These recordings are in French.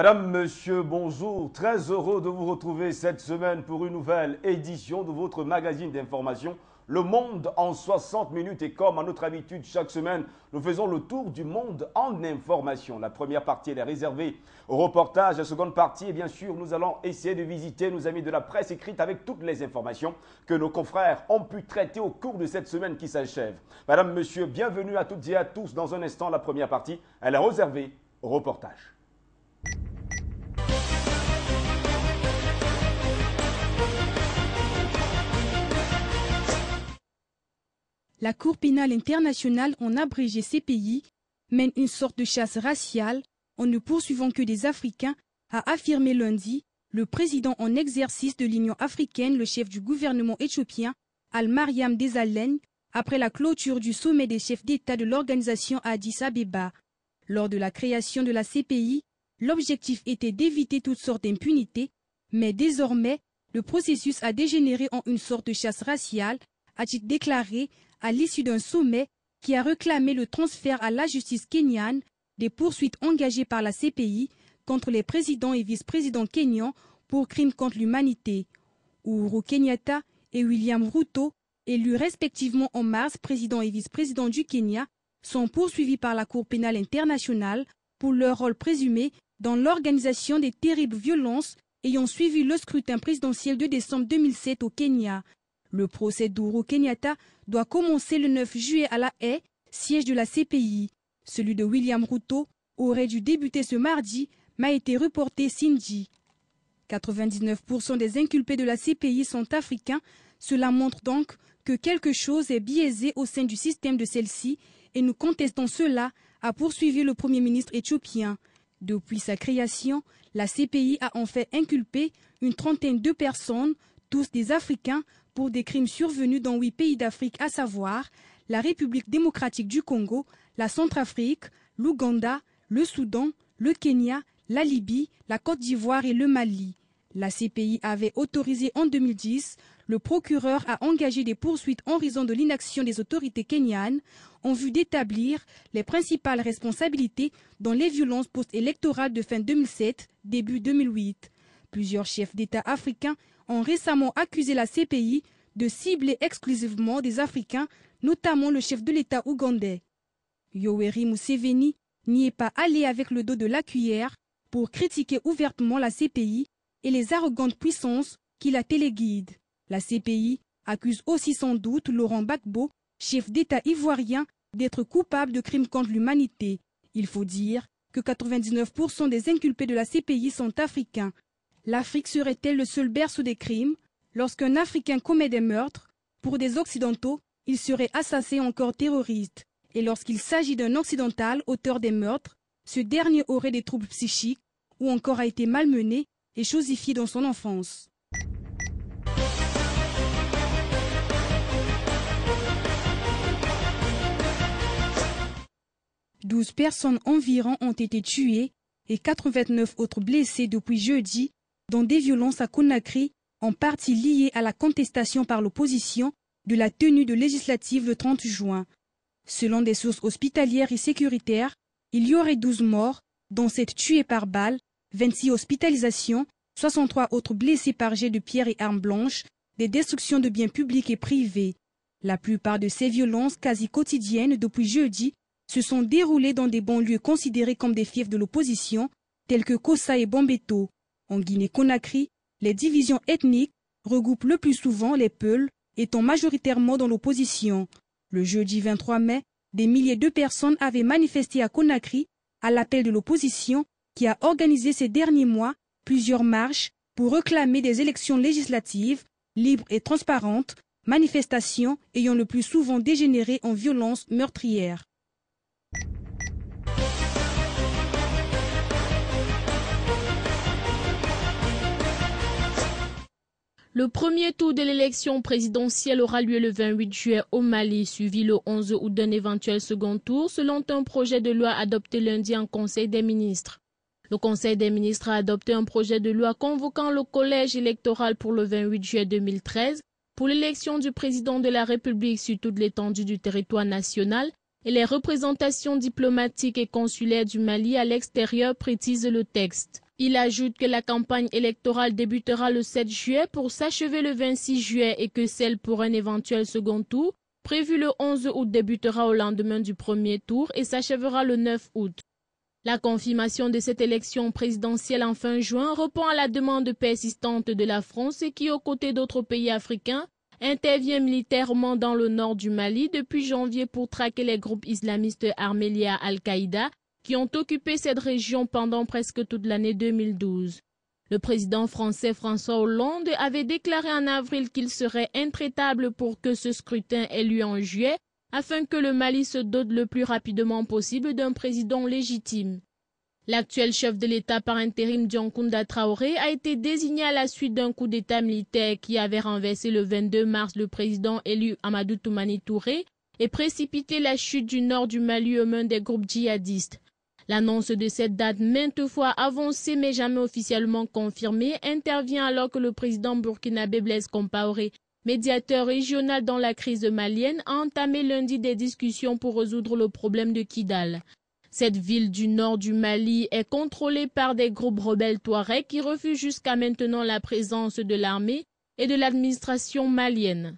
Madame, monsieur, bonjour. Très heureux de vous retrouver cette semaine pour une nouvelle édition de votre magazine d'information Le Monde en 60 minutes. Et comme à notre habitude, chaque semaine, nous faisons le tour du monde en information. La première partie, elle est réservée au reportage. La seconde partie, et bien sûr, nous allons essayer de visiter nos amis de la presse écrite avec toutes les informations que nos confrères ont pu traiter au cours de cette semaine qui s'achève. Madame, monsieur, bienvenue à toutes et à tous. Dans un instant, la première partie, elle est réservée au reportage. La Cour pénale internationale, en abrégé CPI, mène une sorte de chasse raciale en ne poursuivant que des Africains, a affirmé lundi le président en exercice de l'Union africaine, le chef du gouvernement éthiopien, Al-Mariam Desalegn, après la clôture du sommet des chefs d'État de l'organisation à Addis Abeba. Lors de la création de la CPI, l'objectif était d'éviter toutes sortes d'impunité, mais désormais, le processus a dégénéré en une sorte de chasse raciale, a-t-il déclaré à l'issue d'un sommet qui a réclamé le transfert à la justice kenyane des poursuites engagées par la CPI contre les présidents et vice-présidents kenyans pour crimes contre l'humanité. Uhuru Kenyatta et William Ruto, élus respectivement en mars président et vice-président du Kenya, sont poursuivis par la Cour pénale internationale pour leur rôle présumé dans l'organisation des terribles violences ayant suivi le scrutin présidentiel de décembre 2007 au Kenya. Le procès d'Uhuru Kenyatta doit commencer le 9 juillet à La Haye, siège de la CPI. Celui de William Ruto aurait dû débuter ce mardi, mais a été reporté samedi. 99% des inculpés de la CPI sont africains. Cela montre donc que quelque chose est biaisé au sein du système de celle-ci et nous contestons cela, a poursuivi le Premier ministre éthiopien. Depuis sa création, la CPI a en fait inculpé une trentaine de personnes, tous des Africains, pour des crimes survenus dans 8 pays d'Afrique, à savoir la République démocratique du Congo, la Centrafrique, l'Ouganda, le Soudan, le Kenya, la Libye, la Côte d'Ivoire et le Mali. La CPI avait autorisé en 2010 le procureur à engager des poursuites en raison de l'inaction des autorités kenyanes en vue d'établir les principales responsabilités dans les violences post-électorales de fin 2007, début 2008. Plusieurs chefs d'État africains ont récemment accusé la CPI de cibler exclusivement des Africains, notamment le chef de l'État ougandais. Yoweri Museveni n'y est pas allé avec le dos de la cuillère pour critiquer ouvertement la CPI et les arrogantes puissances qui la téléguident. La CPI accuse aussi sans doute Laurent Gbagbo, chef d'État ivoirien, d'être coupable de crimes contre l'humanité. Il faut dire que 99% des inculpés de la CPI sont africains. L'Afrique serait-elle le seul berceau des crimes? Lorsqu'un Africain commet des meurtres, pour des Occidentaux, il serait assassiné encore terroriste. Et lorsqu'il s'agit d'un Occidental, auteur des meurtres, ce dernier aurait des troubles psychiques ou encore a été malmené et chosifié dans son enfance. « 12 personnes environ ont été tuées et 89 autres blessées depuis jeudi dans des violences à Conakry, en partie liées à la contestation par l'opposition de la tenue de législative le 30 juin. Selon des sources hospitalières et sécuritaires, il y aurait 12 morts, dont 7 tués par balle, 26 hospitalisations, 63 autres blessés par jet de pierre et armes blanches, des destructions de biens publics et privés. La plupart de ces violences quasi quotidiennes depuis jeudi se sont déroulées dans des banlieues considérées comme des fiefs de l'opposition, tels que Kossa et Bambeto. En Guinée-Conakry, les divisions ethniques regroupent le plus souvent les Peuls, étant majoritairement dans l'opposition. Le jeudi 23 mai, des milliers de personnes avaient manifesté à Conakry à l'appel de l'opposition qui a organisé ces derniers mois plusieurs marches pour réclamer des élections législatives libres et transparentes, manifestations ayant le plus souvent dégénéré en violences meurtrières. Le premier tour de l'élection présidentielle aura lieu le 28 juillet au Mali, suivi le 11 août d'un éventuel second tour, selon un projet de loi adopté lundi en Conseil des ministres. Le Conseil des ministres a adopté un projet de loi convoquant le collège électoral pour le 28 juillet 2013 pour l'élection du président de la République sur toute l'étendue du territoire national et les représentations diplomatiques et consulaires du Mali à l'extérieur, précise le texte. Il ajoute que la campagne électorale débutera le 7 juillet pour s'achever le 26 juillet et que celle pour un éventuel second tour, prévu le 11 août, débutera au lendemain du premier tour et s'achèvera le 9 août. La confirmation de cette élection présidentielle en fin juin répond à la demande persistante de la France qui, aux côtés d'autres pays africains, intervient militairement dans le nord du Mali depuis janvier pour traquer les groupes islamistes armés liés à Al-Qaïda qui ont occupé cette région pendant presque toute l'année 2012. Le président français François Hollande avait déclaré en avril qu'il serait intraitable pour que ce scrutin ait lieu en juillet, afin que le Mali se dote le plus rapidement possible d'un président légitime. L'actuel chef de l'État par intérim Dioncounda Traoré a été désigné à la suite d'un coup d'État militaire qui avait renversé le 22 mars le président élu Amadou Toumani Touré et précipité la chute du nord du Mali aux mains des groupes djihadistes. L'annonce de cette date maintes fois avancée mais jamais officiellement confirmée intervient alors que le président burkinabé Blaise Compaoré, médiateur régional dans la crise malienne, a entamé lundi des discussions pour résoudre le problème de Kidal. Cette ville du nord du Mali est contrôlée par des groupes rebelles touaregs qui refusent jusqu'à maintenant la présence de l'armée et de l'administration malienne.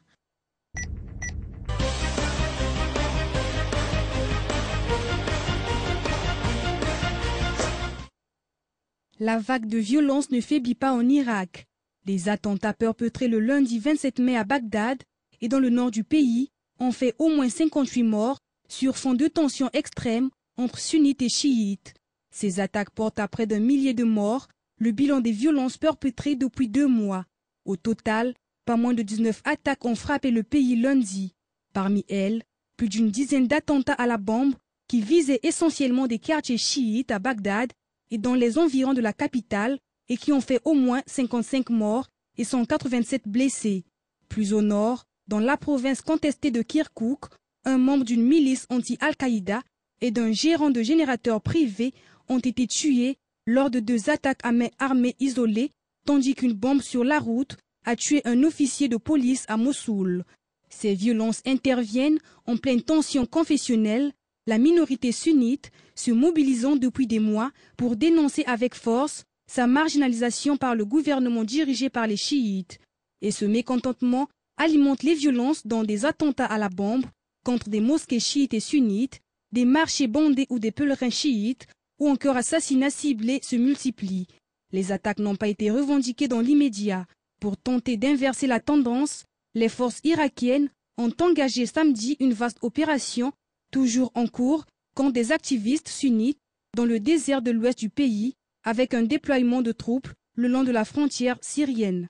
La vague de violence ne faiblit pas en Irak. Les attentats perpétrés le lundi 27 mai à Bagdad et dans le nord du pays ont fait au moins 58 morts sur fond de tensions extrêmes entre sunnites et chiites. Ces attaques portent à près d'1 millier de morts, le bilan des violences perpétrées depuis 2 mois. Au total, pas moins de 19 attaques ont frappé le pays lundi. Parmi elles, plus d'une dizaine d'attentats à la bombe qui visaient essentiellement des quartiers chiites à Bagdad et dans les environs de la capitale et qui ont fait au moins 55 morts et 187 blessés. Plus au nord, dans la province contestée de Kirkouk, un membre d'une milice anti-Al-Qaïda et d'un gérant de générateur privé ont été tués lors de 2 attaques à main armée isolées, tandis qu'une bombe sur la route a tué un officier de police à Mossoul. Ces violences interviennent en pleine tension confessionnelle, la minorité sunnite se mobilisant depuis des mois pour dénoncer avec force sa marginalisation par le gouvernement dirigé par les chiites. Et ce mécontentement alimente les violences dans des attentats à la bombe contre des mosquées chiites et sunnites, des marchés bondés ou des pèlerins chiites, ou encore assassinats ciblés se multiplient. Les attaques n'ont pas été revendiquées dans l'immédiat. Pour tenter d'inverser la tendance, les forces irakiennes ont engagé samedi une vaste opération, toujours en cours, contre des activistes sunnites dans le désert de l'ouest du pays, avec un déploiement de troupes le long de la frontière syrienne.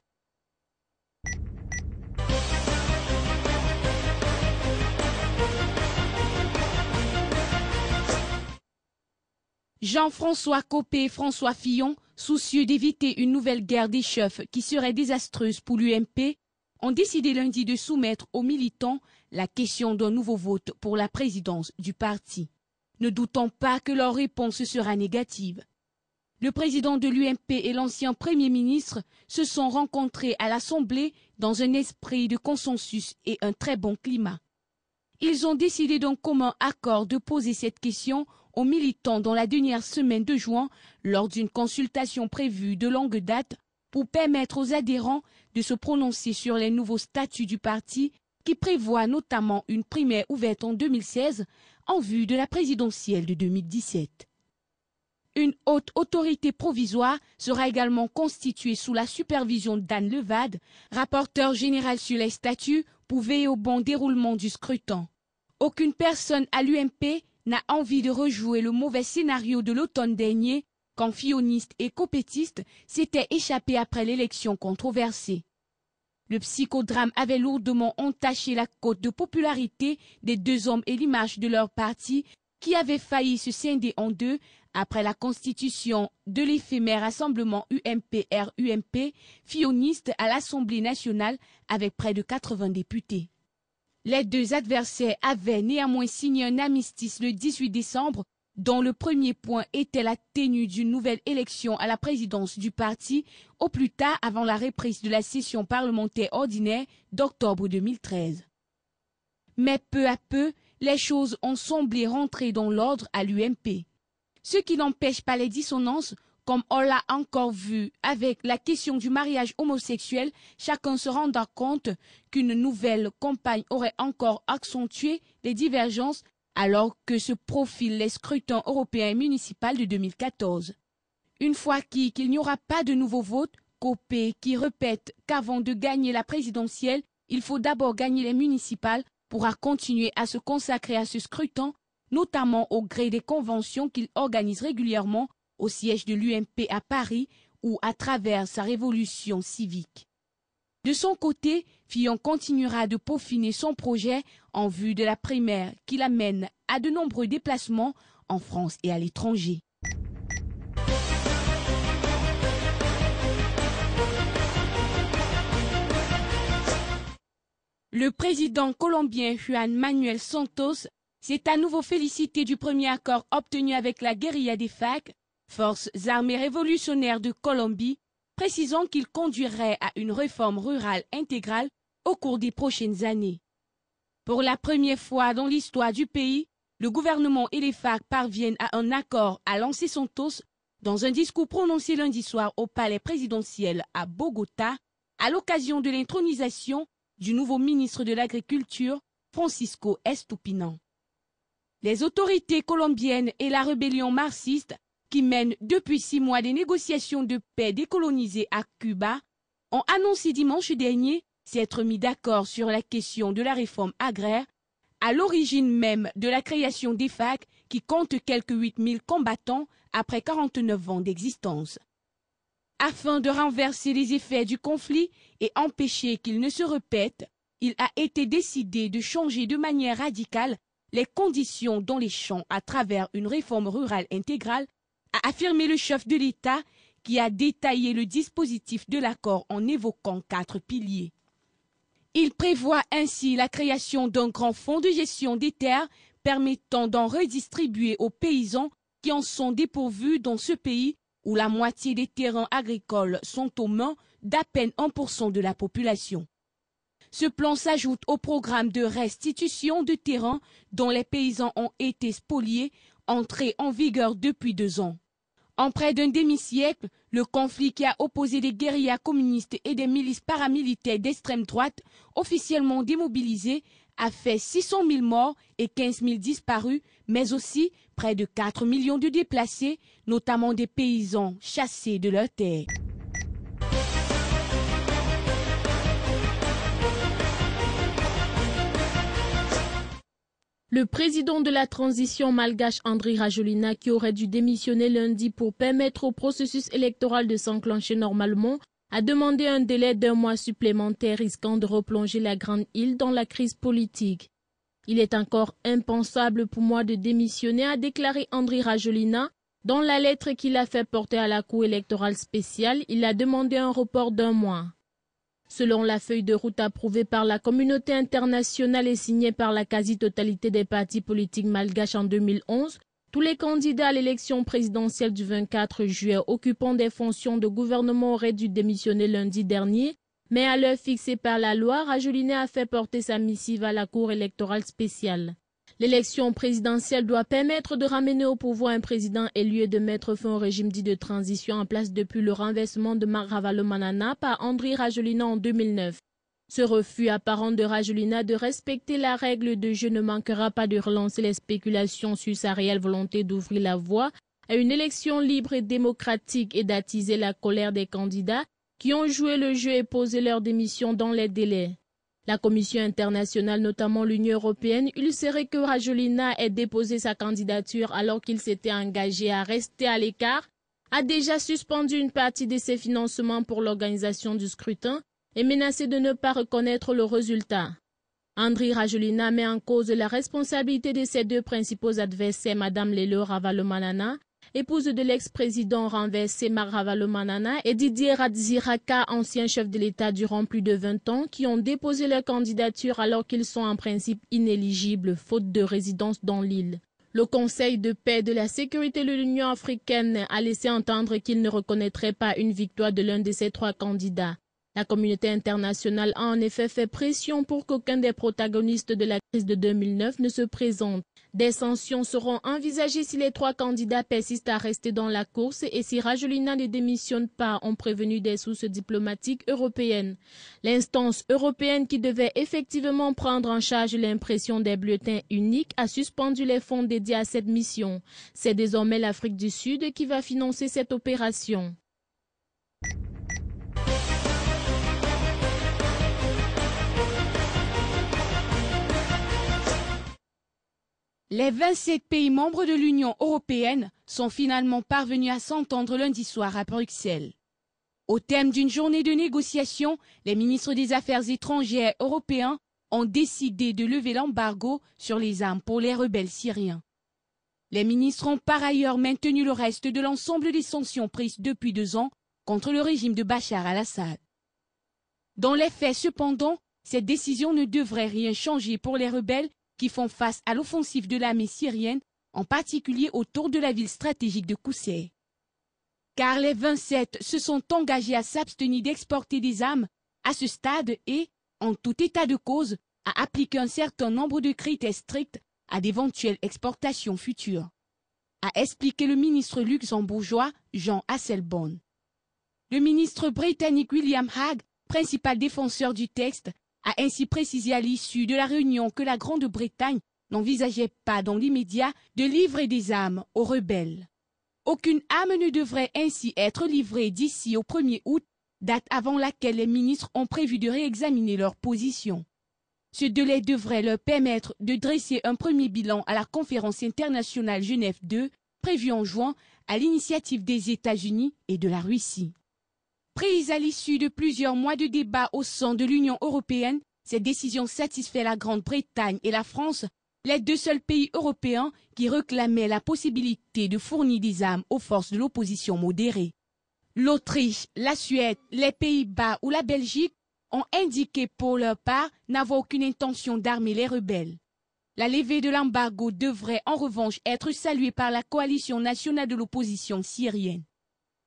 Jean-François Copé et François Fillon, soucieux d'éviter une nouvelle guerre des chefs qui serait désastreuse pour l'UMP, ont décidé lundi de soumettre aux militants la question d'un nouveau vote pour la présidence du parti. Ne doutons pas que leur réponse sera négative. Le président de l'UMP et l'ancien Premier ministre se sont rencontrés à l'Assemblée dans un esprit de consensus et un très bon climat. Ils ont décidé d'un commun accord de poser cette question aux militants dans la dernière semaine de juin lors d'une consultation prévue de longue date pour permettre aux adhérents de se prononcer sur les nouveaux statuts du parti qui prévoient notamment une primaire ouverte en 2016 en vue de la présidentielle de 2017. Une haute autorité provisoire sera également constituée sous la supervision d'Anne Levade, rapporteur général sur les statuts, pour veiller au bon déroulement du scrutin. Aucune personne à l'UMP n'a envie de rejouer le mauvais scénario de l'automne dernier, quand fillonistes et copétistes s'étaient échappés après l'élection controversée. Le psychodrame avait lourdement entaché la cote de popularité des 2 hommes et l'image de leur parti, qui avait failli se scinder en 2 après la constitution de l'éphémère rassemblement UMP-RUMP, filloniste à l'Assemblée nationale avec près de 80 députés. Les 2 adversaires avaient néanmoins signé un armistice le 18 décembre, dont le premier point était la tenue d'une nouvelle élection à la présidence du parti, au plus tard avant la reprise de la session parlementaire ordinaire d'octobre 2013. Mais peu à peu, les choses ont semblé rentrer dans l'ordre à l'UMP. Ce qui n'empêche pas les dissonances, comme on l'a encore vu avec la question du mariage homosexuel, chacun se rendra compte qu'une nouvelle campagne aurait encore accentué les divergences alors que se profilent les scrutins européens et municipaux de 2014. Une fois qu'il n'y aura pas de nouveau vote, Copé qui répète qu'avant de gagner la présidentielle, il faut d'abord gagner les municipales, pourra continuer à se consacrer à ce scrutin, notamment au gré des conventions qu'il organise régulièrement au siège de l'UMP à Paris ou à travers sa révolution civique. De son côté, Fillon continuera de peaufiner son projet en vue de la primaire qui l'amène à de nombreux déplacements en France et à l'étranger. Le président colombien Juan Manuel Santos s'est à nouveau félicité du premier accord obtenu avec la guérilla des FARC, Forces armées révolutionnaires de Colombie, précisant qu'il conduirait à une réforme rurale intégrale au cours des prochaines années. Pour la première fois dans l'histoire du pays, le gouvernement et les FARC parviennent à un accord, a lancé Santos dans un discours prononcé lundi soir au palais présidentiel à Bogota, à l'occasion de l'intronisation du nouveau ministre de l'Agriculture, Francisco Estupinan. Les autorités colombiennes et la rébellion marxiste, qui mènent depuis 6 mois des négociations de paix décolonisées à Cuba, ont annoncé dimanche dernier s'être mis d'accord sur la question de la réforme agraire, à l'origine même de la création des FARC qui comptent quelques 8000 combattants après 49 ans d'existence. Afin de renverser les effets du conflit et empêcher qu'il ne se répète, il a été décidé de changer de manière radicale les conditions dans les champs à travers une réforme rurale intégrale, a affirmé le chef de l'État qui a détaillé le dispositif de l'accord en évoquant 4 piliers. Il prévoit ainsi la création d'un grand fonds de gestion des terres permettant d'en redistribuer aux paysans qui en sont dépourvus dans ce pays où la moitié des terrains agricoles sont aux mains d'à peine 1% de la population. Ce plan s'ajoute au programme de restitution de terrains dont les paysans ont été spoliés, entré en vigueur depuis 2 ans. En près d'un demi-siècle, le conflit qui a opposé des guérillas communistes et des milices paramilitaires d'extrême droite, officiellement démobilisées, a fait 600 000 morts et 15 000 disparus, mais aussi près de 4 millions de déplacés, notamment des paysans chassés de leurs terres. Le président de la transition malgache Andry Rajoelina, qui aurait dû démissionner lundi pour permettre au processus électoral de s'enclencher normalement, a demandé un délai d'1 mois supplémentaire risquant de replonger la Grande Île dans la crise politique. Il est encore impensable pour moi de démissionner, a déclaré Andry Rajoelina. Dans la lettre qu'il a fait porter à la Cour électorale spéciale, il a demandé un report d'1 mois. Selon la feuille de route approuvée par la communauté internationale et signée par la quasi-totalité des partis politiques malgaches en 2011, tous les candidats à l'élection présidentielle du 24 juillet occupant des fonctions de gouvernement auraient dû démissionner lundi dernier, mais à l'heure fixée par la loi, Rajoelina a fait porter sa missive à la Cour électorale spéciale. L'élection présidentielle doit permettre de ramener au pouvoir un président élu et de mettre fin au régime dit de transition en place depuis le renversement de Marc Ravalomanana par Andry Rajoelina en 2009. Ce refus apparent de Rajoelina de respecter la règle de jeu ne manquera pas de relancer les spéculations sur sa réelle volonté d'ouvrir la voie à une élection libre et démocratique et d'attiser la colère des candidats qui ont joué le jeu et posé leur démission dans les délais. La Commission internationale, notamment l'Union européenne, ulcérait que Rajoelina ait déposé sa candidature alors qu'il s'était engagé à rester à l'écart, a déjà suspendu une partie de ses financements pour l'organisation du scrutin et menacé de ne pas reconnaître le résultat. Andry Rajoelina met en cause la responsabilité de ses 2 principaux adversaires, Mme Lelo Ravalomanana, épouse de l'ex-président renversé Marc Ravalomanana, et Didier Ratsiraka, ancien chef de l'État durant plus de 20 ans, qui ont déposé leur candidature alors qu'ils sont en principe inéligibles, faute de résidence dans l'île. Le Conseil de paix de la sécurité de l'Union africaine a laissé entendre qu'il ne reconnaîtrait pas une victoire de l'un de ces 3 candidats. La communauté internationale a en effet fait pression pour qu'aucun des protagonistes de la crise de 2009 ne se présente. Des sanctions seront envisagées si les 3 candidats persistent à rester dans la course et si Rajoelina ne démissionne pas, ont prévenu des sources diplomatiques européennes. L'instance européenne qui devait effectivement prendre en charge l'impression des bulletins uniques a suspendu les fonds dédiés à cette mission. C'est désormais l'Afrique du Sud qui va financer cette opération. Les 27 pays membres de l'Union européenne sont finalement parvenus à s'entendre lundi soir à Bruxelles. Au terme d'une journée de négociations, les ministres des Affaires étrangères européens ont décidé de lever l'embargo sur les armes pour les rebelles syriens. Les ministres ont par ailleurs maintenu le reste de l'ensemble des sanctions prises depuis 2 ans contre le régime de Bachar al-Assad. Dans les faits, cependant, cette décision ne devrait rien changer pour les rebelles qui font face à l'offensive de l'armée syrienne, en particulier autour de la ville stratégique de Kousseir. Car les 27 se sont engagés à s'abstenir d'exporter des armes à ce stade et, en tout état de cause, à appliquer un certain nombre de critères stricts à d'éventuelles exportations futures, a expliqué le ministre luxembourgeois Jean Asselborn. Le ministre britannique William Hague, principal défenseur du texte, a ainsi précisé à l'issue de la réunion que la Grande-Bretagne n'envisageait pas dans l'immédiat de livrer des armes aux rebelles. Aucune arme ne devrait ainsi être livrée d'ici au 1er août, date avant laquelle les ministres ont prévu de réexaminer leur position. Ce délai devrait leur permettre de dresser un premier bilan à la conférence internationale Genève 2, prévue en juin à l'initiative des États-Unis et de la Russie. Prise à l'issue de plusieurs mois de débats au sein de l'Union européenne, cette décision satisfait la Grande-Bretagne et la France, les 2 seuls pays européens qui réclamaient la possibilité de fournir des armes aux forces de l'opposition modérée. L'Autriche, la Suède, les Pays-Bas ou la Belgique ont indiqué pour leur part n'avoir aucune intention d'armer les rebelles. La levée de l'embargo devrait en revanche être saluée par la coalition nationale de l'opposition syrienne.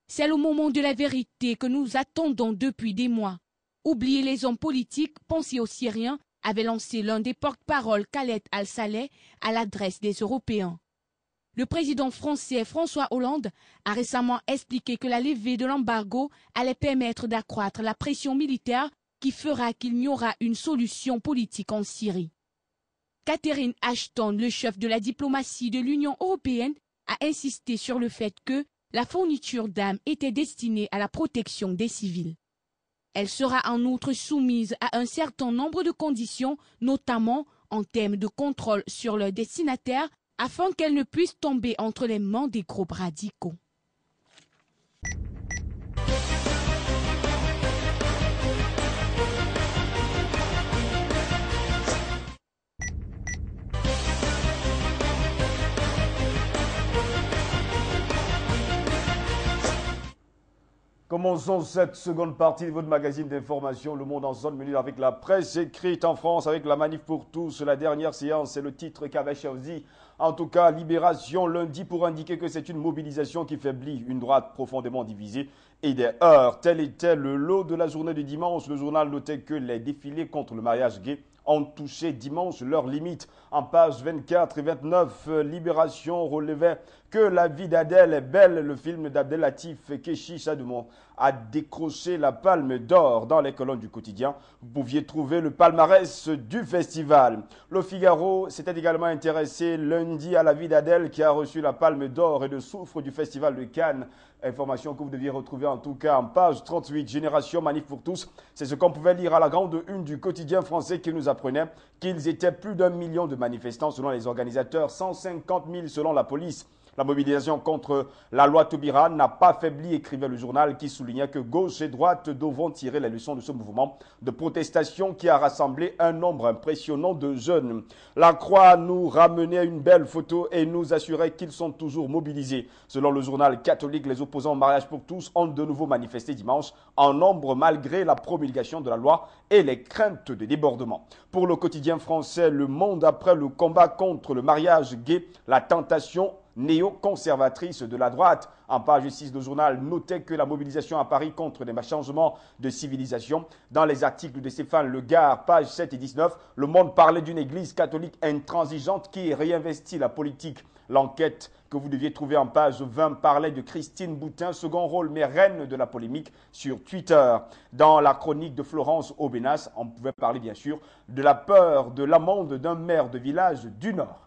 C'est le moment de la vérité que nous attendons depuis des mois. Oubliez les hommes politiques, pensez aux Syriens, avait lancé l'un des porte-parole Khaled al-Saleh à l'adresse des Européens. Le président français François Hollande a récemment expliqué que la levée de l'embargo allait permettre d'accroître la pression militaire qui fera qu'il n'y aura une solution politique en Syrie. Catherine Ashton, le chef de la diplomatie de l'Union européenne, a insisté sur le fait que la fourniture d'armes était destinée à la protection des civils. Elle sera en outre soumise à un certain nombre de conditions, notamment en termes de contrôle sur leurs destinataires, afin qu'elle ne puisse tomber entre les mains des groupes radicaux. Commençons cette seconde partie de votre magazine d'information, Le Monde en zone minute avec la presse écrite en France, avec la manif pour tous. La dernière séance, c'est le titre qu'avait choisi. En tout cas, Libération lundi pour indiquer que c'est une mobilisation qui faiblit une droite profondément divisée et des heurts. Tel était le lot de la journée du dimanche. Le journal notait que les défilés contre le mariage gay ont touché dimanche leurs limites. En pages 24 et 29, Libération relevait que La vie d'Adèle est belle. Le film d'Abdelatif Kechi Sadoumon a décroché la palme d'or dans les colonnes du quotidien. Vous pouviez trouver le palmarès du festival. Le Figaro s'était également intéressé lundi à La vie d'Adèle qui a reçu la palme d'or et de soufre du festival de Cannes. Information que vous deviez retrouver en tout cas en page 38, Génération Manif pour tous. C'est ce qu'on pouvait lire à la grande une du quotidien français qui nous apprenait qu'ils étaient plus d'1 million de manifestants selon les organisateurs, 150 000 selon la police. La mobilisation contre la loi Taubira n'a pas faibli, écrivait le journal qui soulignait que gauche et droite devront tirer les leçons de ce mouvement de protestation qui a rassemblé un nombre impressionnant de jeunes. La Croix nous ramenait une belle photo et nous assurait qu'ils sont toujours mobilisés. Selon le journal catholique, les opposants au mariage pour tous ont de nouveau manifesté dimanche en nombre malgré la promulgation de la loi et les craintes de débordement. Pour le quotidien français Le Monde, après le combat contre le mariage gay, la tentation néoconservatrice de la droite. En page 6, le journal notait que la mobilisation à Paris contre des changements de civilisation. Dans les articles de Stéphane Legard, pages 7 et 19, Le Monde parlait d'une église catholique intransigeante qui réinvestit la politique. L'enquête que vous deviez trouver en page 20 parlait de Christine Boutin, second rôle mais reine de la polémique sur Twitter. Dans la chronique de Florence Aubenas, on pouvait parler bien sûr de la peur de l'amende d'un maire de village du Nord.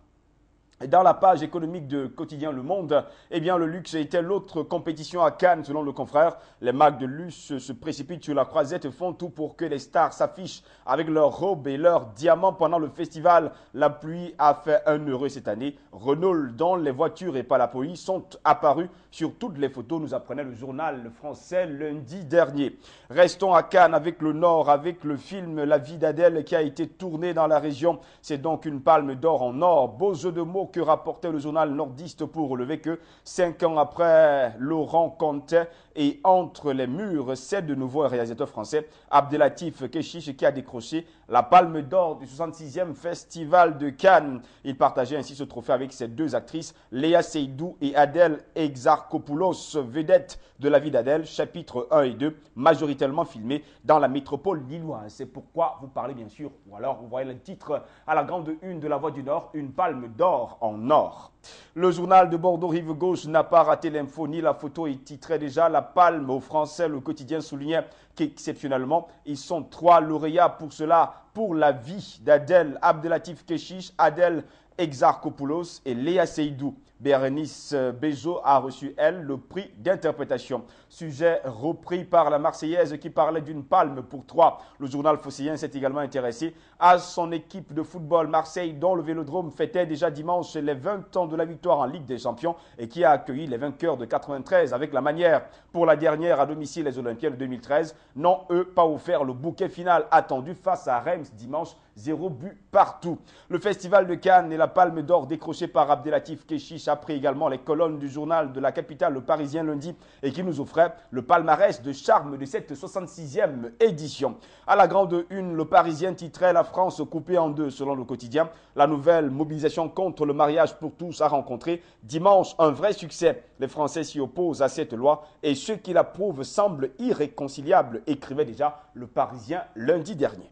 Et dans la page économique de Quotidien Le Monde, eh bien, le luxe était l'autre compétition à Cannes, selon le confrère. Les marques de luxe se précipitent sur la croisette et font tout pour que les stars s'affichent avec leurs robes et leurs diamants pendant le festival. La pluie a fait un heureux cette année. Renault, dont les voitures et pas la police, sont apparues sur toutes les photos, nous apprenait le journal français lundi dernier. Restons à Cannes avec le Nord, avec le film La vie d'Adèle qui a été tourné dans la région. C'est donc une palme d'or en or. Beau jeu de mots que rapportait le journal nordiste pour relever que 5 ans après Laurent Contet et Entre les murs, c'est de nouveau un réalisateur français, Abdelatif Kechiche, qui a décroché la palme d'or du 66e festival de Cannes. Il partageait ainsi ce trophée avec ses deux actrices, Léa Seydoux et Adèle Exarchopoulos, vedette de La vie d'Adèle, chapitres 1 et 2, majoritairement filmés dans la métropole lilloise. C'est pourquoi vous parlez bien sûr, ou alors vous voyez le titre à la grande une de La Voix du Nord, une palme d'or en or. Le journal de Bordeaux Rive Gauche n'a pas raté l'info ni la photo. Il titrait déjà la palme aux Français. Le quotidien soulignait qu'exceptionnellement, ils sont 3 lauréats pour cela, pour La vie d'Adèle, Abdelatif Kechiche, Adèle Exarchopoulos et Léa Seydoux. Bérénice Bejo a reçu, elle, le prix d'interprétation. Sujet repris par la Marseillaise qui parlait d'une palme pour 3. Le journal phocéen s'est également intéressé à son équipe de football Marseille, dont le Vélodrome fêtait déjà dimanche les 20 ans de la victoire en Ligue des Champions et qui a accueilli les vainqueurs de 93 avec la manière. Pour la dernière à domicile, les Olympiens de 2013 n'ont, eux, pas offert le bouquet final attendu face à Reims dimanche, 0 but partout. Le Festival de Cannes et la palme d'or décrochée par Abdelatif Kechiche a pris également les colonnes du journal de la capitale, le Parisien lundi, et qui nous offrait le palmarès de charme de cette 66e édition. À la grande une, le Parisien titrait La France coupée en deux, selon le quotidien. La nouvelle mobilisation contre le mariage pour tous a rencontré dimanche un vrai succès. Les Français s'y opposent à cette loi et ceux qui l'approuvent semblent irréconciliables, écrivait déjà le Parisien lundi dernier.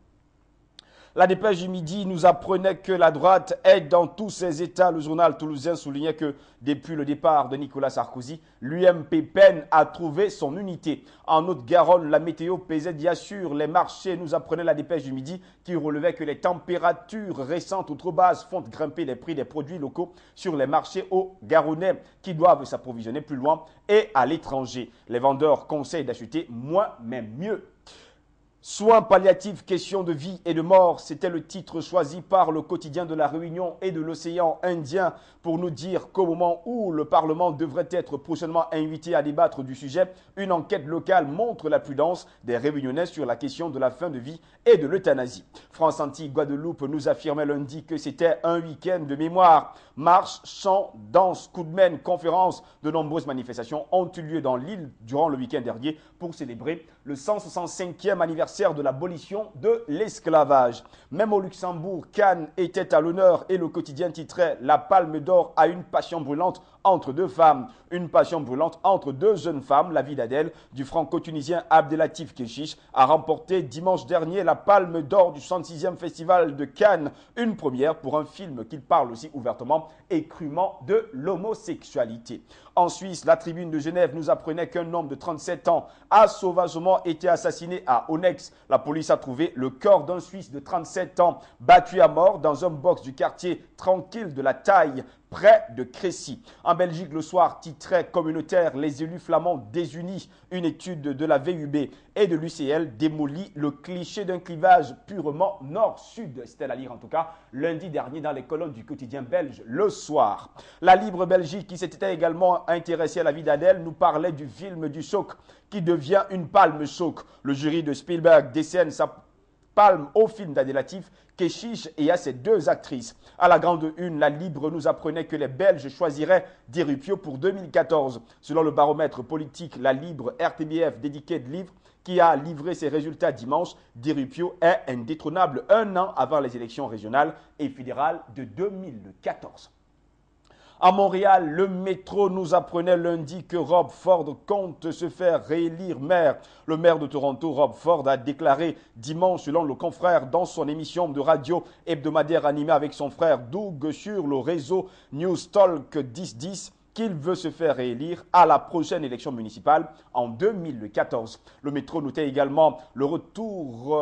La dépêche du midi nous apprenait que la droite est dans tous ses états. Le journal toulousain soulignait que depuis le départ de Nicolas Sarkozy, l'UMP peine à trouver son unité. En Haute-Garonne, la météo pesait bien sûr les marchés. Nous apprenait la dépêche du midi qui relevait que les températures récentes ou trop basses font grimper les prix des produits locaux sur les marchés haut-garonnais qui doivent s'approvisionner plus loin et à l'étranger. Les vendeurs conseillent d'acheter moins mais mieux. Soins palliatifs, question de vie et de mort, c'était le titre choisi par le quotidien de la Réunion et de l'océan Indien pour nous dire qu'au moment où le Parlement devrait être prochainement invité à débattre du sujet, une enquête locale montre la prudence des Réunionnais sur la question de la fin de vie et de l'euthanasie. France Antilles Guadeloupe nous affirmait lundi que c'était un week-end de mémoire. Marches, chants, danses, coups de main, conférences, de nombreuses manifestations ont eu lieu dans l'île durant le week-end dernier pour célébrer le 165e anniversaire de l'abolition de l'esclavage. Même au Luxembourg, Cannes était à l'honneur et le quotidien titrait « La palme d'or à une passion brûlante entre deux femmes ». Une passion brûlante entre deux jeunes femmes, La vie d'Adèle, du franco-tunisien Abdelatif Kechiche, a remporté dimanche dernier la palme d'or du 66e festival de Cannes. Une première pour un film qui parle aussi ouvertement et crûment de l'homosexualité. En Suisse, la Tribune de Genève nous apprenait qu'un homme de 37 ans a sauvagement été assassiné à Onex. La police a trouvé le corps d'un Suisse de 37 ans battu à mort dans un box du quartier tranquille de la Taille, près de Crécy. En Belgique, le soir, titrait communautaire, les élus flamands désunis. Une étude de la VUB et de l'UCL démolit le cliché d'un clivage purement nord-sud. C'était à lire en tout cas lundi dernier dans les colonnes du quotidien belge Le Soir. La Libre Belgique, qui s'était également intéressée à La vie d'Adèle, nous parlait du film du choc qui devient une palme choc. Le jury de Spielberg décerne sa palme au film d'Abdelatif Kechiche et à ses deux actrices. À la grande une, la Libre nous apprenait que les Belges choisiraient Di Ruppio pour 2014. Selon le baromètre politique, la Libre RTBF dédiée de livre qui a livré ses résultats dimanche, Di Ruppio est indétrônable un an avant les élections régionales et fédérales de 2014. À Montréal, le métro nous apprenait lundi que Rob Ford compte se faire réélire maire. Le maire de Toronto, Rob Ford, a déclaré dimanche, selon le confrère, dans son émission de radio hebdomadaire animée avec son frère Doug sur le réseau News Talk 1010, qu'il veut se faire réélire à la prochaine élection municipale en 2014. Le métro notait également le retour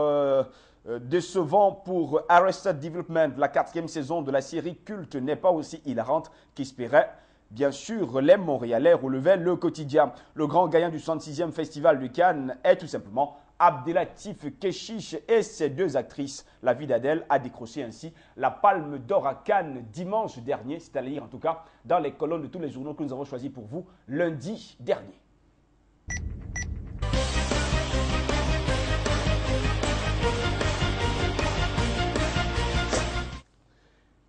décevant pour Arrested Development. La 4e saison de la série culte n'est pas aussi hilarante qu'espérait. Bien sûr, les Montréalais relevaient le quotidien. Le grand gagnant du 66e Festival de Cannes est tout simplement Abdelatif Kechiche et ses 2 actrices. La vie d'Adèle a décroché ainsi la Palme d'Or à Cannes dimanche dernier, c'est à lire en tout cas dans les colonnes de tous les journaux que nous avons choisis pour vous lundi dernier.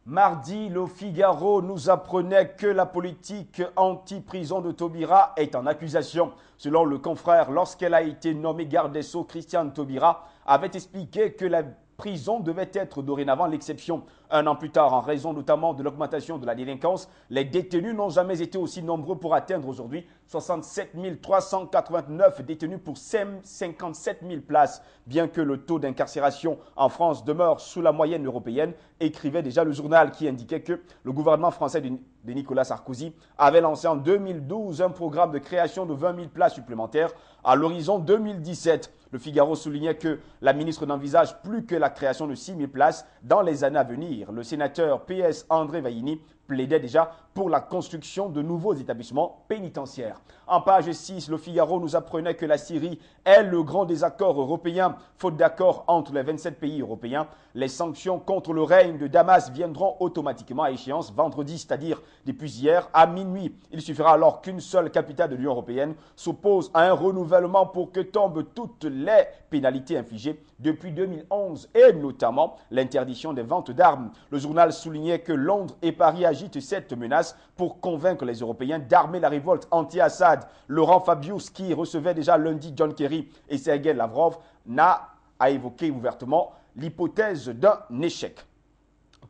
Mardi, le Figaro nous apprenait que la politique anti-prison de Taubira est en accusation. Selon le confrère, lorsqu'elle a été nommée garde des Sceaux, Christiane Taubira avait expliqué que la prison devait être dorénavant l'exception. Un an plus tard, en raison notamment de l'augmentation de la délinquance, les détenus n'ont jamais été aussi nombreux pour atteindre aujourd'hui 67 389 détenus pour 57 000 places. Bien que le taux d'incarcération en France demeure sous la moyenne européenne, écrivait déjà le journal qui indiquait que le gouvernement français de Nicolas Sarkozy avait lancé en 2012 un programme de création de 20 000 places supplémentaires à l'horizon 2017. Le Figaro soulignait que la ministre n'envisage plus que la création de 6 000 places dans les années à venir. Le sénateur PS André Vaillini plaidait déjà pour la construction de nouveaux établissements pénitentiaires. En page 6, le Figaro nous apprenait que la Syrie est le grand désaccord européen. Faute d'accord entre les 27 pays européens, les sanctions contre le règne de Damas viendront automatiquement à échéance vendredi, c'est-à-dire depuis hier à minuit. Il suffira alors qu'une seule capitale de l'Union européenne s'oppose à un renouvellement pour que tombent toutes les pénalités infligées depuis 2011 et notamment l'interdiction des ventes d'armes. Le journal soulignait que Londres et Paris agitent cette menace pour convaincre les Européens d'armer la révolte anti-Assad. Laurent Fabius, qui recevait déjà lundi John Kerry et Sergei Lavrov, n'a évoqué ouvertement l'hypothèse d'un échec.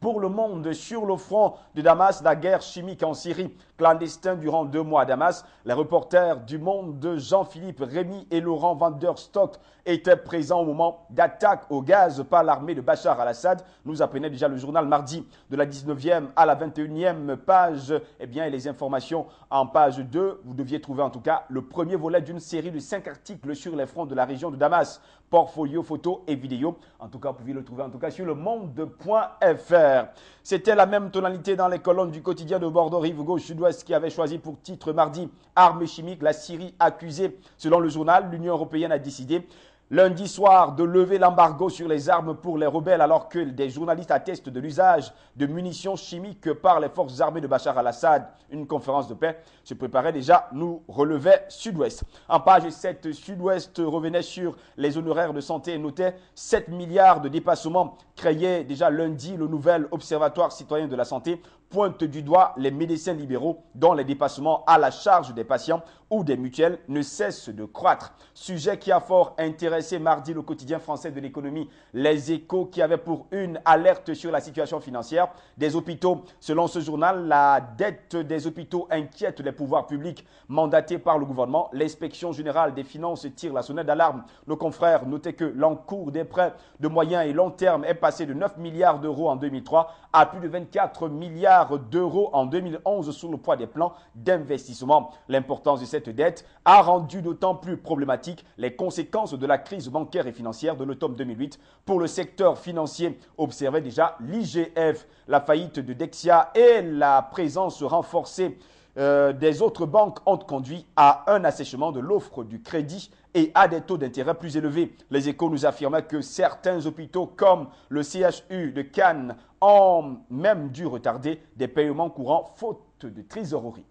Pour le monde, sur le front de Damas, la guerre chimique en Syrie. Clandestin durant 2 mois à Damas, les reporters du Monde de Jean-Philippe Rémy et Laurent Van der Stock étaient présents au moment d'attaque au gaz par l'armée de Bachar al-Assad. Nous apprenait déjà le journal mardi. De la 19e à la 21e page, et les informations en page 2, vous deviez trouver en tout cas le premier volet d'une série de 5 articles sur les fronts de la région de Damas. Portfolio, photos et vidéos. En tout cas, vous pouvez le trouver en tout cas sur le monde.fr. C'était la même tonalité dans les colonnes du quotidien de Bordeaux Rive Gauche Sud-Ouest qui avait choisi pour titre mardi armes chimiques, la Syrie accusée. Selon le journal, l'Union européenne a décidé lundi soir de lever l'embargo sur les armes pour les rebelles alors que des journalistes attestent de l'usage de munitions chimiques par les forces armées de Bachar al-Assad. Une conférence de paix se préparait déjà, nous relevait Sud-Ouest. En page 7, Sud-Ouest revenait sur les honoraires de santé et notait 7 milliards de dépassements. Créé déjà lundi, le nouvel Observatoire citoyen de la santé pointe du doigt les médecins libéraux dont les dépassements à la charge des patients ou des mutuelles ne cessent de croître. Sujet qui a fort intéressé mardi le quotidien français de l'économie, Les Échos, qui avait pour une alerte sur la situation financière des hôpitaux. Selon ce journal, la dette des hôpitaux inquiète les pouvoirs publics mandatés par le gouvernement. L'inspection générale des finances tire la sonnette d'alarme. Nos confrères notaient que l'encours des prêts de moyen et long terme est passé de 9 milliards d'euros en 2003 à plus de 24 milliards d'euros en 2011 sous le poids des plans d'investissement. L'importance de cette dette a rendu d'autant plus problématique les conséquences de la crise bancaire et financière de l'automne 2008 pour le secteur financier, observait déjà l'IGF. La faillite de Dexia et la présence renforcée des autres banques ont conduit à un assèchement de l'offre du crédit et à des taux d'intérêt plus élevés. Les Échos nous affirmaient que certains hôpitaux comme le CHU de Cannes ont même dû retarder des paiements courants faute de trésorerie.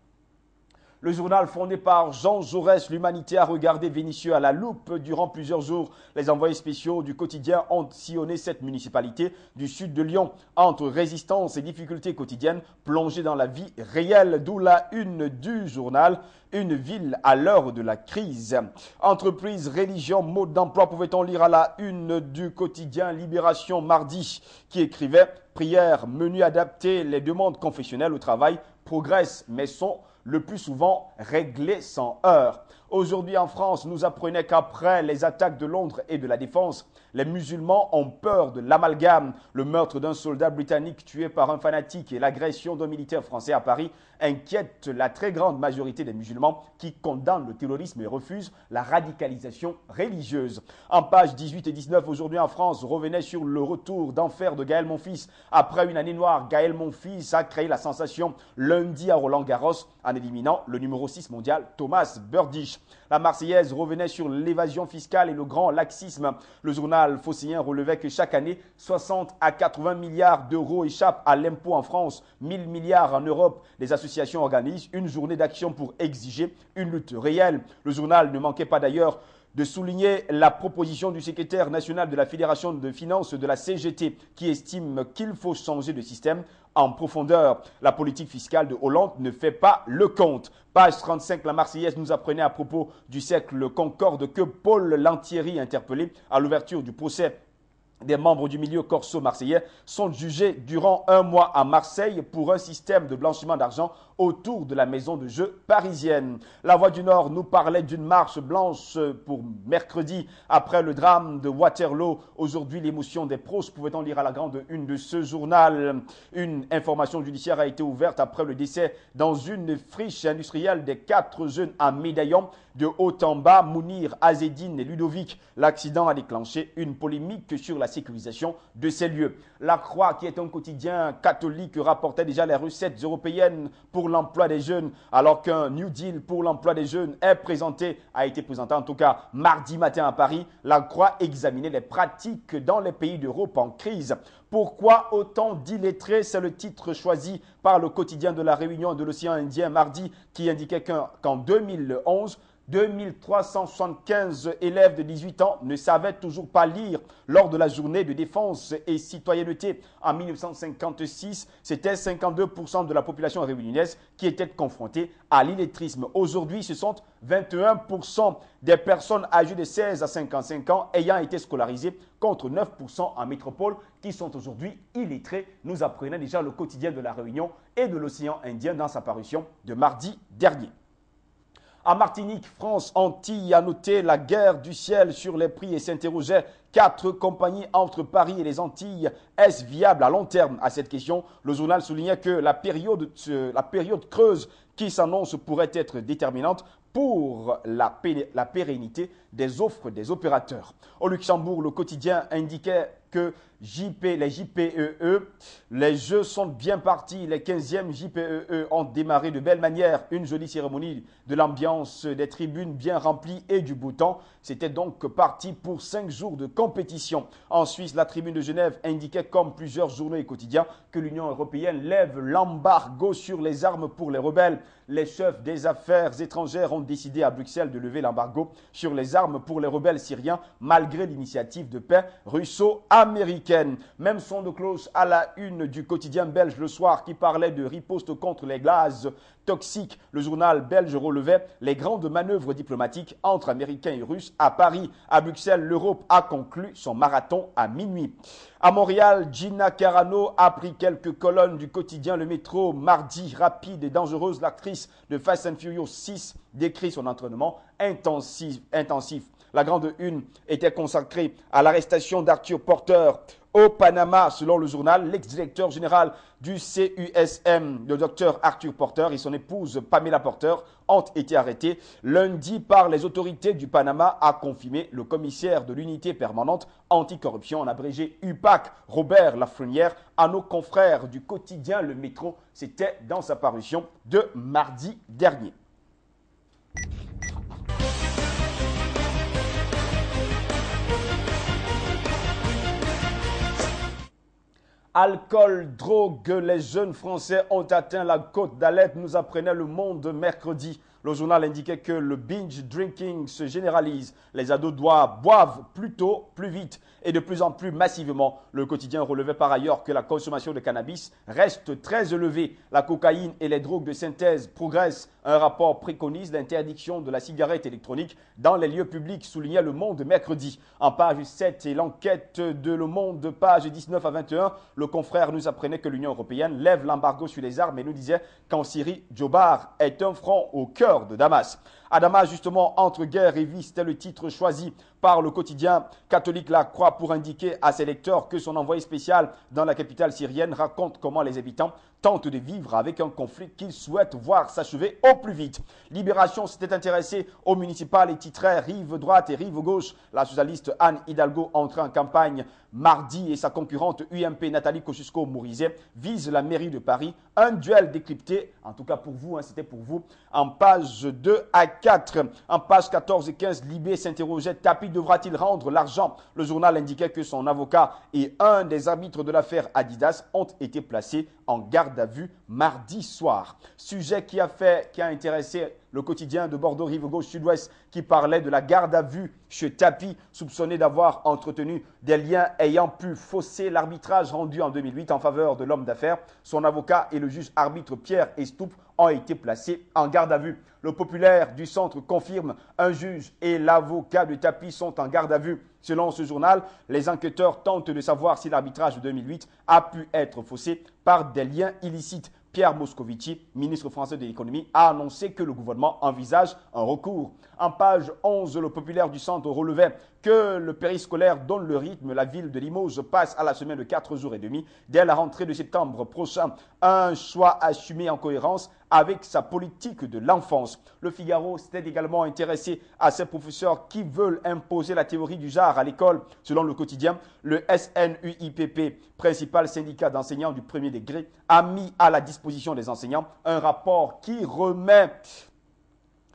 Le journal fondé par Jean Jaurès, l'Humanité, a regardé Vénissieux à la loupe durant plusieurs jours. Les envoyés spéciaux du quotidien ont sillonné cette municipalité du sud de Lyon. Entre résistance et difficultés quotidiennes, plongée dans la vie réelle, d'où la une du journal. Une ville à l'heure de la crise. Entreprise, religion, mode d'emploi, pouvait-on lire à la une du quotidien Libération mardi, qui écrivait « Prière, menu adapté, les demandes confessionnelles au travail progressent, mais sont le plus souvent réglés sans heurts. Aujourd'hui en France, nous apprenait qu'après les attaques de Londres et de la Défense, les musulmans ont peur de l'amalgame. Le meurtre d'un soldat britannique tué par un fanatique et l'agression d'un militaire français à Paris inquiètent la très grande majorité des musulmans qui condamnent le terrorisme et refusent la radicalisation religieuse. En pages 18 et 19, aujourd'hui en France, revenait sur le retour d'enfer de Gaël Monfils. Après une année noire, Gaël Monfils a créé la sensation lundi à Roland-Garros en éliminant le numéro 6 mondial Thomas Berdych. La Marseillaise revenait sur l'évasion fiscale et le grand laxisme. Le journal phocéen relevait que chaque année, 60 à 80 milliards d'euros échappent à l'impôt en France, 1000 milliards en Europe. Les associations organisent une journée d'action pour exiger une lutte réelle. Le journal ne manquait pas d'ailleurs de souligner la proposition du secrétaire national de la Fédération de finances de la CGT qui estime qu'il faut changer de système en profondeur. La politique fiscale de Hollande ne fait pas le compte. Page 35, la Marseillaise nous apprenait à propos du cercle Concorde que Paul Lantieri, interpellé à l'ouverture du procès des membres du milieu corso marseillais, sont jugés durant un mois à Marseille pour un système de blanchiment d'argent autour de la maison de jeu parisienne. La Voix du Nord nous parlait d'une marche blanche pour mercredi après le drame de Waterloo. Aujourd'hui, l'émotion des pros, pouvait-on lire à la grande une de ce journal. Une information judiciaire a été ouverte après le décès dans une friche industrielle des 4 jeunes à médaillon de haut en bas, Mounir, Azedine et Ludovic. L'accident a déclenché une polémique sur la sécurisation de ces lieux. La Croix, qui est un quotidien catholique, rapportait déjà les recettes européennes pour l'emploi des jeunes, alors qu'un New Deal pour l'emploi des jeunes a été présenté en tout cas mardi matin à Paris. La Croix examinait les pratiques dans les pays d'Europe en crise. Pourquoi autant d'illettrés? C'est le titre choisi par le quotidien de la Réunion de l'océan Indien mardi, qui indiquait qu'en 2011, 2375 élèves de 18 ans ne savaient toujours pas lire lors de la journée de défense et citoyenneté. En 1956, c'était 52% de la population réunionnaise qui était confrontée à l'illettrisme. Aujourd'hui, ce sont 21% des personnes âgées de 16 à 55 ans ayant été scolarisées contre 9% en métropole qui sont aujourd'hui illettrés. Nous apprenons déjà le quotidien de la Réunion et de l'océan Indien dans sa parution de mardi dernier. À Martinique, France, Antilles a noté la guerre du ciel sur les prix et s'interrogeait 4 compagnies entre Paris et les Antilles. Est-ce viable à long terme? À cette question, le journal soulignait que la période creuse qui s'annonce pourrait être déterminante pour la pérennité des offres des opérateurs. Au Luxembourg, le quotidien indiquait que les JPEE, les jeux sont bien partis. Les 15e JPEE ont démarré de belle manière. Une jolie cérémonie, de l'ambiance, des tribunes bien remplies et du beau temps. C'était donc parti pour 5 jours de compétition. En Suisse, la tribune de Genève indiquait, comme plusieurs journaux et quotidiens, que l'Union européenne lève l'embargo sur les armes pour les rebelles. Les chefs des affaires étrangères ont décidé à Bruxelles de lever l'embargo sur les armes pour les rebelles syriens, malgré l'initiative de paix russo-américaine. Même son de cloche à la une du quotidien belge Le Soir qui parlait de riposte contre les gaz toxiques. Le journal belge relevait les grandes manœuvres diplomatiques entre Américains et Russes à Paris. À Bruxelles, l'Europe a conclu son marathon à minuit. À Montréal, Gina Carano a pris quelques colonnes du quotidien Le Métro. Mardi, rapide et dangereuse, l'actrice de Fast and Furious 6 décrit son entraînement intensif. La grande une était consacrée à l'arrestation d'Arthur Porter au Panama. Selon le journal, l'ex-directeur général du CUSM, le docteur Arthur Porter et son épouse Pamela Porter ont été arrêtés lundi par les autorités du Panama, a confirmé le commissaire de l'unité permanente anticorruption, en abrégé UPAC, Robert Lafrenière, à nos confrères du quotidien Le Métro. C'était dans sa parution de mardi dernier. Alcool, drogue, les jeunes Français ont atteint la côte d'Alep, nous apprenait Le Monde mercredi. Le journal indiquait que le binge drinking se généralise. Les ados boivent plus tôt, plus vite et de plus en plus massivement. Le quotidien relevait par ailleurs que la consommation de cannabis reste très élevée. La cocaïne et les drogues de synthèse progressent. Un rapport préconise l'interdiction de la cigarette électronique dans les lieux publics, soulignait Le Monde mercredi. En page 7 et l'enquête de Le Monde, page 19 à 21, le confrère nous apprenait que l'Union européenne lève l'embargo sur les armes et nous disait qu'en Syrie, Djobar est un front au cœur de Damas. À Damas, justement, entre guerre et vie, c'était le titre choisi par le quotidien catholique La Croix pour indiquer à ses lecteurs que son envoyé spécial dans la capitale syrienne raconte comment les habitants tentent de vivre avec un conflit qu'ils souhaitent voir s'achever au plus vite. Libération s'était intéressée aux municipales et titrait rive droite et rive gauche. La socialiste Anne Hidalgo entrée en campagne mardi et sa concurrente UMP Nathalie Kosciusko-Morizet visent la mairie de Paris. Un duel décrypté, en tout cas pour vous, c'était pour vous, en page 2 à 4. En page 14 et 15, Libé s'interrogeait, Tapi devra-t-il rendre l'argent? Le journal indiquait que son avocat et un des arbitres de l'affaire Adidas ont été placés en garde à vue mardi soir. Sujet qui a intéressé le quotidien de Bordeaux Rive Gauche Sud-Ouest qui parlait de la garde à vue chez Tapi, soupçonné d'avoir entretenu des liens ayant pu fausser l'arbitrage rendu en 2008 en faveur de l'homme d'affaires. Son avocat et le juge arbitre Pierre Estoup ont été placés en garde à vue. Le populaire du centre confirme, un juge et l'avocat de Tapi sont en garde à vue. Selon ce journal, les enquêteurs tentent de savoir si l'arbitrage de 2008 a pu être faussé par des liens illicites. Pierre Moscovici, ministre français de l'économie, a annoncé que le gouvernement envisage un recours. En page 11, le populaire du centre relevait que le périscolaire donne le rythme. La ville de Limoges passe à la semaine de 4 jours et demi dès la rentrée de septembre prochain. Un choix assumé en cohérence avec sa politique de l'enfance. Le Figaro s'était également intéressé à ces professeurs qui veulent imposer la théorie du genre à l'école. Selon le quotidien, le SNUIPP, principal syndicat d'enseignants du premier degré, a mis à la disposition des enseignants un rapport qui remet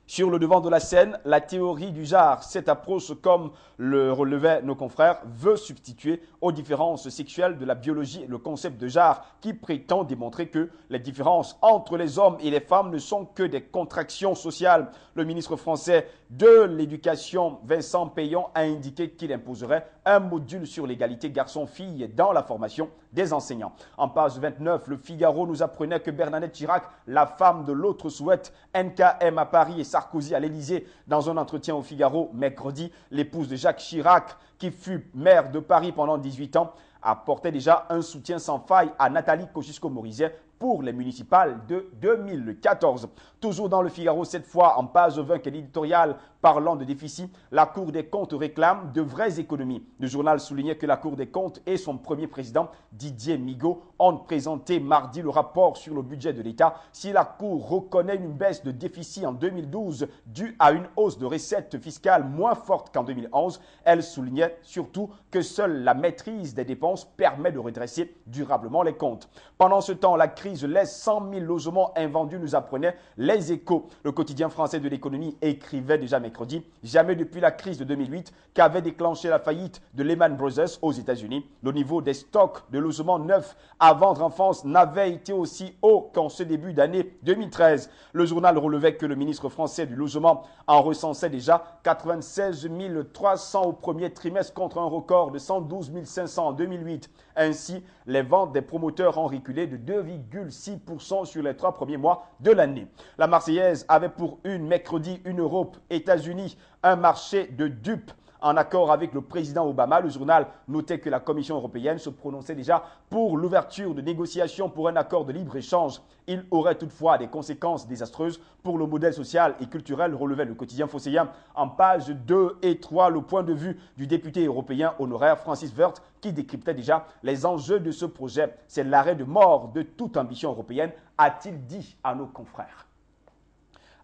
sur le devant de la scène la théorie du genre. Cette approche, comme le relevaient nos confrères, veut substituer aux différences sexuelles de la biologie le concept de genre qui prétend démontrer que les différences entre les hommes et les femmes ne sont que des contractions sociales. Le ministre français de l'Éducation, Vincent Payon, a indiqué qu'il imposerait un module sur l'égalité garçon-fille dans la formation des enseignants. En page 29, le Figaro nous apprenait que Bernadette Chirac, la femme de l'autre souhaite NKM à Paris et Sarkozy à l'Élysée. Dans un entretien au Figaro mercredi, l'épouse de Jacques Chirac, qui fut maire de Paris pendant 18 ans, apportait déjà un soutien sans faille à Nathalie Kosciusko-Morizet pour les municipales de 2014. Toujours dans le Figaro, cette fois en page 20, quel éditorial parlant de déficit, la Cour des comptes réclame de vraies économies. Le journal soulignait que la Cour des comptes et son premier président, Didier Migaud, ont présenté mardi le rapport sur le budget de l'État. Si la Cour reconnaît une baisse de déficit en 2012 due à une hausse de recettes fiscales moins forte qu'en 2011, elle soulignait surtout que seule la maîtrise des dépenses permet de redresser durablement les comptes. Pendant ce temps, la crise laisse 100 000 logements invendus, nous apprenait Les Échos. Le quotidien français de l'économie écrivait déjà mercredi, jamais depuis la crise de 2008 qu'avait déclenché la faillite de Lehman Brothers aux États-Unis, le niveau des stocks de logements neufs à vendre en France n'avait été aussi haut qu'en ce début d'année 2013. Le journal relevait que le ministre français du logement en recensait déjà 96 300 au premier trimestre contre un record de 112 500 en 2008. Ainsi, les ventes des promoteurs ont reculé de 2,6% sur les 3 premiers mois de l'année. La Marseillaise avait pour une mercredi une Europe, États-Unis, un marché de dupes. En accord avec le président Obama, le journal notait que la Commission européenne se prononçait déjà pour l'ouverture de négociations pour un accord de libre-échange. Il aurait toutefois des conséquences désastreuses pour le modèle social et culturel, relevait le quotidien phocéen. En pages 2 et 3, le point de vue du député européen honoraire Francis Wörth qui décryptait déjà les enjeux de ce projet. C'est l'arrêt de mort de toute ambition européenne, a-t-il dit à nos confrères.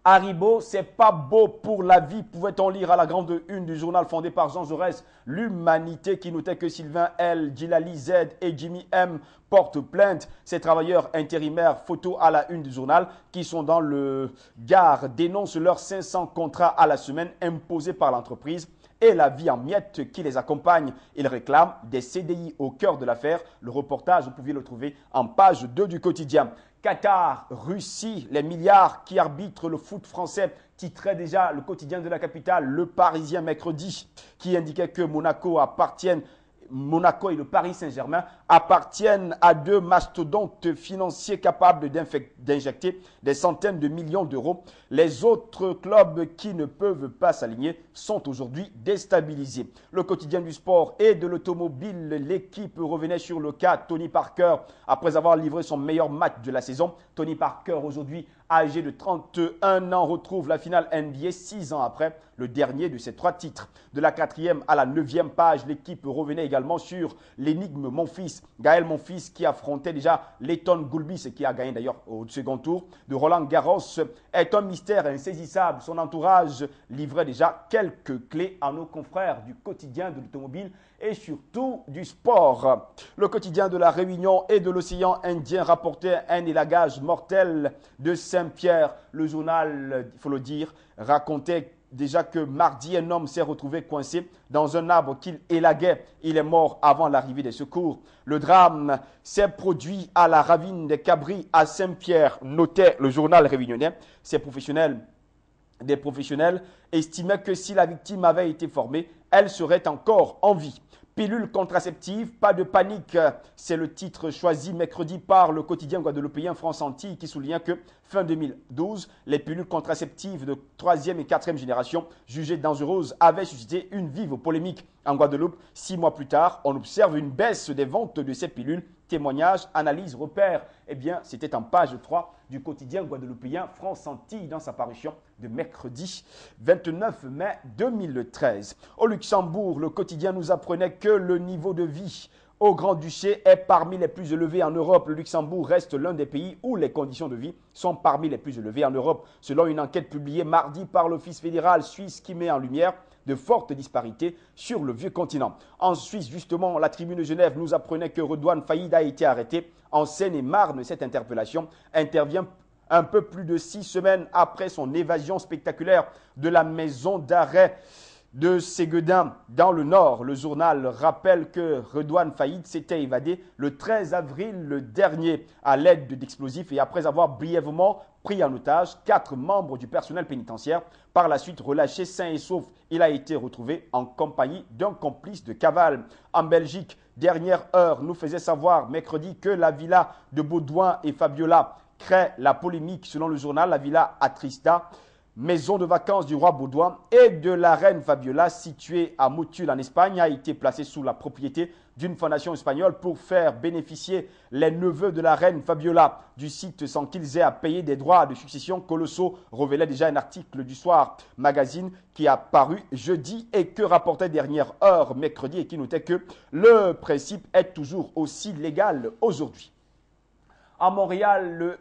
Haribo, c'est pas beau pour la vie, pouvait-on lire à la grande une du journal fondé par Jean Jaurès, L'Humanité, qui notait que Sylvain L, Djilali Z et Jimmy M portent plainte. Ces travailleurs intérimaires, photo à la une du journal, qui sont dans le Gard, dénoncent leurs 500 contrats à la semaine imposés par l'entreprise. et la vie en miettes qui les accompagne. Ils réclament des CDI au cœur de l'affaire. Le reportage, vous pouvez le trouver en page 2 du quotidien. Qatar, Russie, les milliards qui arbitrent le foot français, titrait déjà le quotidien de la capitale, Le Parisien mercredi, qui indiquait que Monaco et le Paris Saint-Germain appartiennent à deux mastodontes financiers capables d'injecter des centaines de millions d'euros. Les autres clubs qui ne peuvent pas s'aligner sont aujourd'hui déstabilisés. Le quotidien du sport et de l'automobile, l'équipe revenait sur le cas Tony Parker après avoir livré son meilleur match de la saison. Tony Parker aujourd'hui âgé de 31 ans, retrouve la finale NBA 6 ans après le dernier de ses 3 titres. De la 4e à la 9e page, l'équipe revenait également sur l'énigme Monfils. Gaël Monfils qui affrontait déjà Leighton Gulbis et qui a gagné d'ailleurs au second tour de Roland Garros est un mystère insaisissable. Son entourage livrait déjà quelques clés à nos confrères du quotidien de l'automobile et surtout du sport. Le quotidien de la Réunion et de l'océan Indien rapportait un élagage mortel de Saint-Pierre. Le journal, il faut le dire, racontait déjà que mardi, un homme s'est retrouvé coincé dans un arbre qu'il élaguait. Il est mort avant l'arrivée des secours. Le drame s'est produit à la ravine des Cabris à Saint-Pierre, notait le journal réunionnais. Des professionnels estimaient que si la victime avait été formée, elle serait encore en vie. Pilule contraceptive, pas de panique, c'est le titre choisi mercredi par le quotidien guadeloupéen France Antilles qui souligne que fin 2012, les pilules contraceptives de 3e et 4e génération jugées dangereuses avaient suscité une vive polémique en Guadeloupe. 6 mois plus tard, on observe une baisse des ventes de ces pilules. Témoignages, analyses, repères. Eh bien, c'était en page 3 du quotidien guadeloupéen France Antilles dans sa parution de mercredi 29 mai 2013. Au Luxembourg, le quotidien nous apprenait que le niveau de vie au Grand-Duché est parmi les plus élevés en Europe. Le Luxembourg reste l'un des pays où les conditions de vie sont parmi les plus élevées en Europe, selon une enquête publiée mardi par l'Office fédéral suisse qui met en lumière de fortes disparités sur le vieux continent. En Suisse, justement, la Tribune de Genève nous apprenait que Redouane Faïd a été arrêté en Seine-et-Marne. Cette interpellation intervient un peu plus de 6 semaines après son évasion spectaculaire de la maison d'arrêt de Ségudin dans le Nord. Le journal rappelle que Redouane Faïd s'était évadé le 13 avril dernier à l'aide d'explosifs et après avoir brièvement pris en otage 4 membres du personnel pénitentiaire. Par la suite relâché sain et sauf, il a été retrouvé en compagnie d'un complice de cavale. En Belgique, dernière heure nous faisait savoir mercredi que la villa de Baudouin et Fabiola crée la polémique selon le journal. La villa Atrista, maison de vacances du roi Baudouin et de la reine Fabiola, située à Motul en Espagne, a été placée sous la propriété d'une fondation espagnole pour faire bénéficier les neveux de la reine Fabiola du site sans qu'ils aient à payer des droits de succession colossaux, révélait déjà un article du Soir Magazine qui a paru jeudi et que rapportait dernière heure mercredi et qui notait que le principe est toujours aussi légal aujourd'hui. À Montréal, le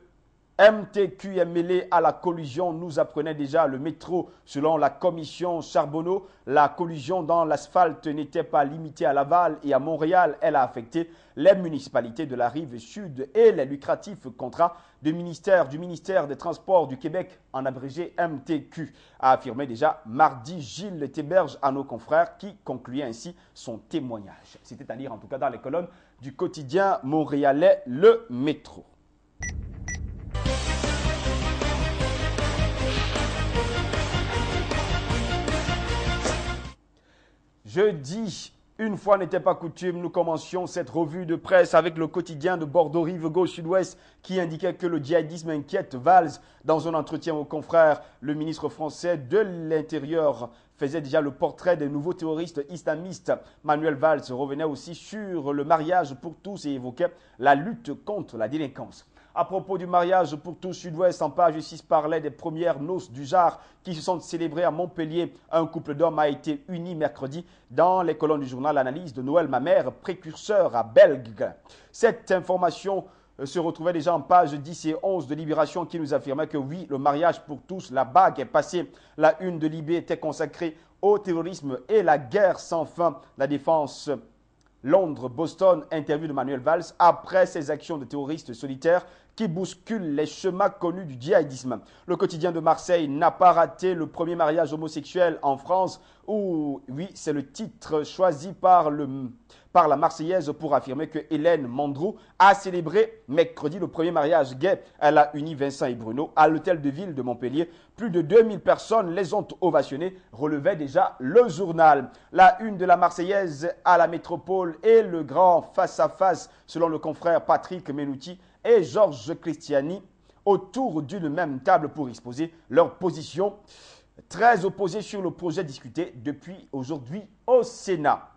MTQ est mêlé à la collusion, nous apprenait déjà le métro. Selon la commission Charbonneau, la collusion dans l'asphalte n'était pas limitée à Laval et à Montréal. Elle a affecté les municipalités de la rive sud et les lucratifs contrats du ministère des Transports du Québec, en abrégé MTQ, a affirmé déjà mardi Gilles Théberge à nos confrères qui concluait ainsi son témoignage. C'était à lire en tout cas dans les colonnes du quotidien montréalais Le Métro. Jeudi, une fois n'était pas coutume, nous commencions cette revue de presse avec le quotidien de Bordeaux Rive-Gauche-Sud-Ouest qui indiquait que le djihadisme inquiète Valls. Dans un entretien aux confrères, le ministre français de l'Intérieur faisait déjà le portrait des nouveaux terroristes islamistes. Manuel Valls revenait aussi sur le mariage pour tous et évoquait la lutte contre la délinquance. À propos du mariage pour tous Sud-Ouest, en page 6 parlait des premières noces du Jard qui se sont célébrées à Montpellier. Un couple d'hommes a été uni mercredi dans les colonnes du journal Analyse de Noël Mamère, précurseur à Belgue. Cette information se retrouvait déjà en page 10 et 11 de Libération qui nous affirmait que oui, le mariage pour tous, la bague est passée. La une de Libé était consacrée au terrorisme et la guerre sans fin. La défense Londres, Boston, interview de Manuel Valls après ses actions de terroristes solitaires qui bouscule les chemins connus du djihadisme. Le quotidien de Marseille n'a pas raté le premier mariage homosexuel en France, où, oui, c'est le titre choisi par la Marseillaise pour affirmer que Hélène Mandrou a célébré mercredi le premier mariage gay. Elle a uni Vincent et Bruno à l'hôtel de ville de Montpellier. Plus de 2000 personnes les ont ovationnés, relevait déjà le journal. La une de la Marseillaise à la métropole et le grand face-à-face, selon le confrère Patrick Menouti et Georges Christiani, autour d'une même table pour exposer leur position très opposée sur le projet discuté depuis aujourd'hui au Sénat.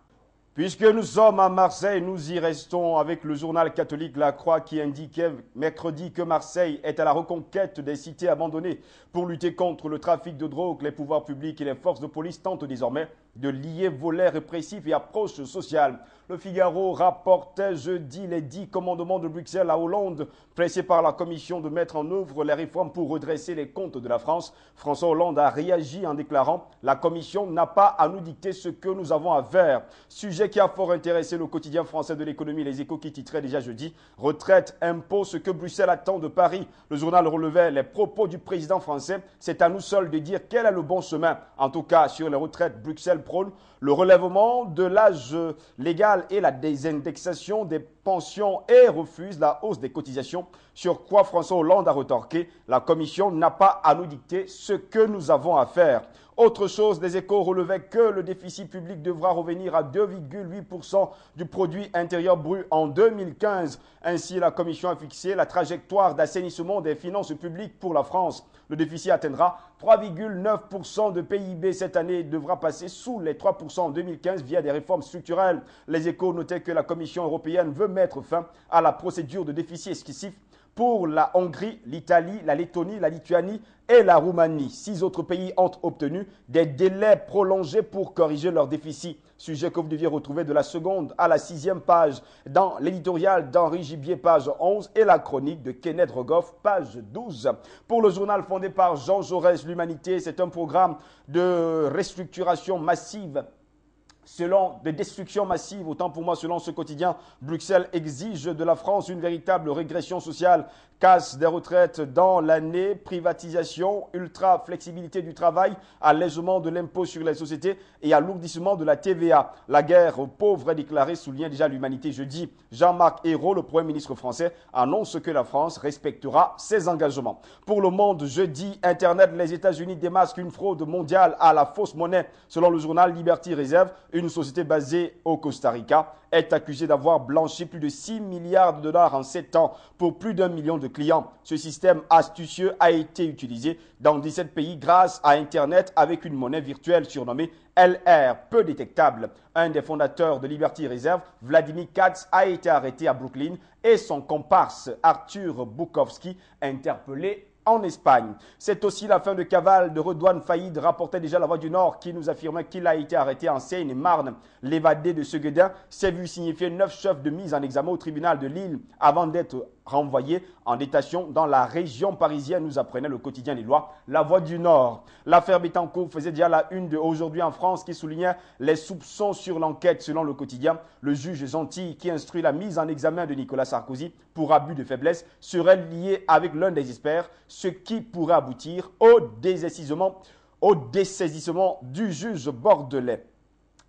Puisque nous sommes à Marseille, nous y restons avec le journal catholique La Croix qui indiquait mercredi que Marseille est à la reconquête des cités abandonnées. Pour lutter contre le trafic de drogue, les pouvoirs publics et les forces de police tentent désormais de lier volets répressifs et approche sociale. Le Figaro rapportait jeudi les 10 commandements de Bruxelles à Hollande, pressé par la Commission de mettre en œuvre les réformes pour redresser les comptes de la France. François Hollande a réagi en déclarant « La Commission n'a pas à nous dicter ce que nous avons à faire ». Sujet qui a fort intéressé le quotidien français de l'économie Les Échos qui titrait déjà jeudi « Retraite, impôt, ce que Bruxelles attend de Paris ». Le journal relevait les propos du président français « C'est à nous seuls de dire quel est le bon chemin ». En tout cas, sur les retraites, Bruxelles prône le relèvement de l'âge légal et la désindexation des pensions et refuse la hausse des cotisations, sur quoi François Hollande a retorqué « La Commission n'a pas à nous dicter ce que nous avons à faire ». Autre chose, les Échos relevaient que le déficit public devra revenir à 2,8% du produit intérieur brut en 2015. Ainsi, la Commission a fixé la trajectoire d'assainissement des finances publiques pour la France. Le déficit atteindra 3,9% de PIB cette année et devra passer sous les 3% en 2015 via des réformes structurelles. Les Échos notaient que la Commission européenne veut mettre fin à la procédure de déficit excessif pour la Hongrie, l'Italie, la Lettonie, la Lituanie et la Roumanie. 6 autres pays ont obtenu des délais prolongés pour corriger leur déficit. Sujet que vous deviez retrouver de la seconde à la 6e page dans l'éditorial d'Henri Gibier, page 11, et la chronique de Kenneth Rogoff, page 12. Pour le journal fondé par Jean Jaurès, l'Humanité, c'est un programme de restructuration massive. De destruction massive, autant pour moi, selon ce quotidien, Bruxelles exige de la France une véritable régression sociale, casse des retraites dans l'année, privatisation, ultra-flexibilité du travail, allègement de l'impôt sur les sociétés et alourdissement de la TVA. La guerre aux pauvres est déclarée, souligne déjà l'Humanité jeudi. Jean-Marc Ayrault, le Premier ministre français, annonce que la France respectera ses engagements. Pour le Monde, jeudi, Internet, les États-Unis démasquent une fraude mondiale à la fausse monnaie. Selon le journal Liberty Reserve, une société basée au Costa Rica est accusée d'avoir blanchi plus de 6 milliards de dollars en 7 ans pour plus d'1 million de clients. Ce système astucieux a été utilisé dans 17 pays grâce à Internet avec une monnaie virtuelle surnommée LR, peu détectable. Un des fondateurs de Liberty Reserve, Vladimir Katz, a été arrêté à Brooklyn et son comparse Arthur Bukowski interpellé en Espagne. C'est aussi la fin de cavale de Redouane Faïd, rapportait déjà La Voix du Nord, qui nous affirmait qu'il a été arrêté en Seine-et-Marne. L'évadé de Seguedin s'est vu signifier 9 chefs de mise en examen au tribunal de Lille avant d'être renvoyé en détention dans la région parisienne, nous apprenait le quotidien lillois La Voix du Nord. L'affaire Bettencourt faisait déjà la une de Aujourd'hui en France qui soulignait les soupçons sur l'enquête selon le quotidien. Le juge Gentil qui instruit la mise en examen de Nicolas Sarkozy pour abus de faiblesse serait lié avec l'un des experts, ce qui pourrait aboutir au dessaisissement du juge bordelais.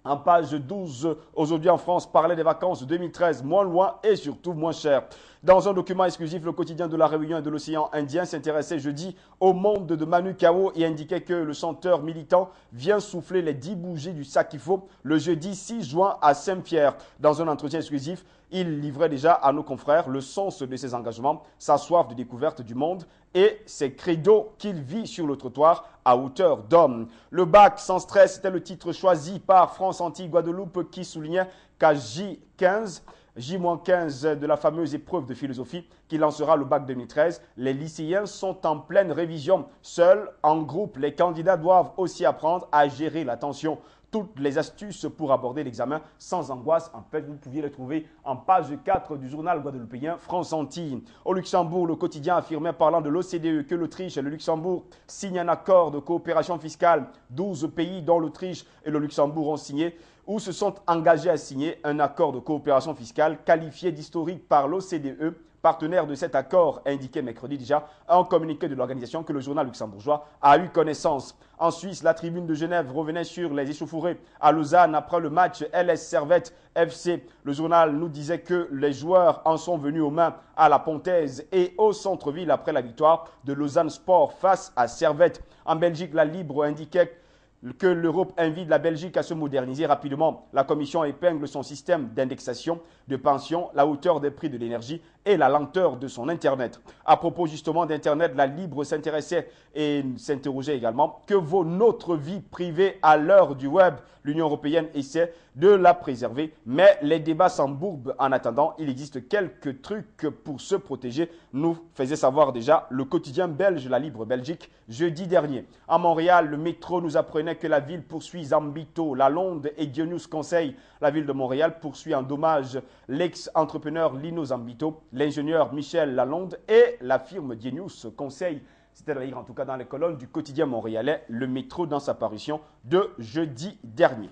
En page 12, Aujourd'hui en France, parlait des vacances 2013, moins loin et surtout moins cher. Dans un document exclusif, le quotidien de la Réunion et de l'océan Indien s'intéressait jeudi au monde de Manu Chao et indiquait que le chanteur militant vient souffler les 10 bougies du Sakifo le jeudi 6 juin à Saint-Pierre. Dans un entretien exclusif, il livrait déjà à nos confrères le sens de ses engagements, sa soif de découverte du monde et ses credos qu'il vit sur le trottoir à hauteur d'homme. Le bac sans stress était le titre choisi par France Antilles-Guadeloupe qui soulignait qu'à J15 de la fameuse épreuve de philosophie qui lancera le bac 2013, les lycéens sont en pleine révision. Seuls, en groupe, les candidats doivent aussi apprendre à gérer l'attention. Toutes les astuces pour aborder l'examen sans angoisse, en fait, vous pouviez les trouver en page 4 du journal guadeloupéen France Antilles. Au Luxembourg, le quotidien affirmait, parlant de l'OCDE, que l'Autriche et le Luxembourg signent un accord de coopération fiscale. 12 pays, dont l'Autriche et le Luxembourg, ont signé ou se sont engagés à signer un accord de coopération fiscale qualifié d'historique par l'OCDE partenaire de cet accord, a indiqué mercredi déjà un communiqué de l'organisation que le journal luxembourgeois a eu connaissance. En Suisse, la tribune de Genève revenait sur les échauffourées à Lausanne après le match LS Servette FC. Le journal nous disait que les joueurs en sont venus aux mains à la Pontaise et au centre-ville après la victoire de Lausanne Sport face à Servette. En Belgique, la Libre indiquait que l'Europe invite la Belgique à se moderniser rapidement. La Commission épingle son système d'indexation de pensions, la hauteur des prix de l'énergie et la lenteur de son Internet. À propos justement d'Internet, la Libre s'intéressait et s'interrogeait également que vaut notre vie privée à l'heure du web. L'Union européenne essaie de la préserver, mais les débats s'embourbent. En attendant, il existe quelques trucs pour se protéger, nous faisait savoir déjà le quotidien belge La Libre Belgique jeudi dernier. À Montréal, le métro nous apprenait que la ville poursuit Zambito, Lalonde et Dionysus Conseil. La ville de Montréal poursuit en dommage l'ex-entrepreneur Lino Zambito, l'ingénieur Michel Lalonde et la firme Dionysus Conseil. C'était à lire en tout cas dans les colonnes du quotidien montréalais, le métro dans sa parution de jeudi dernier.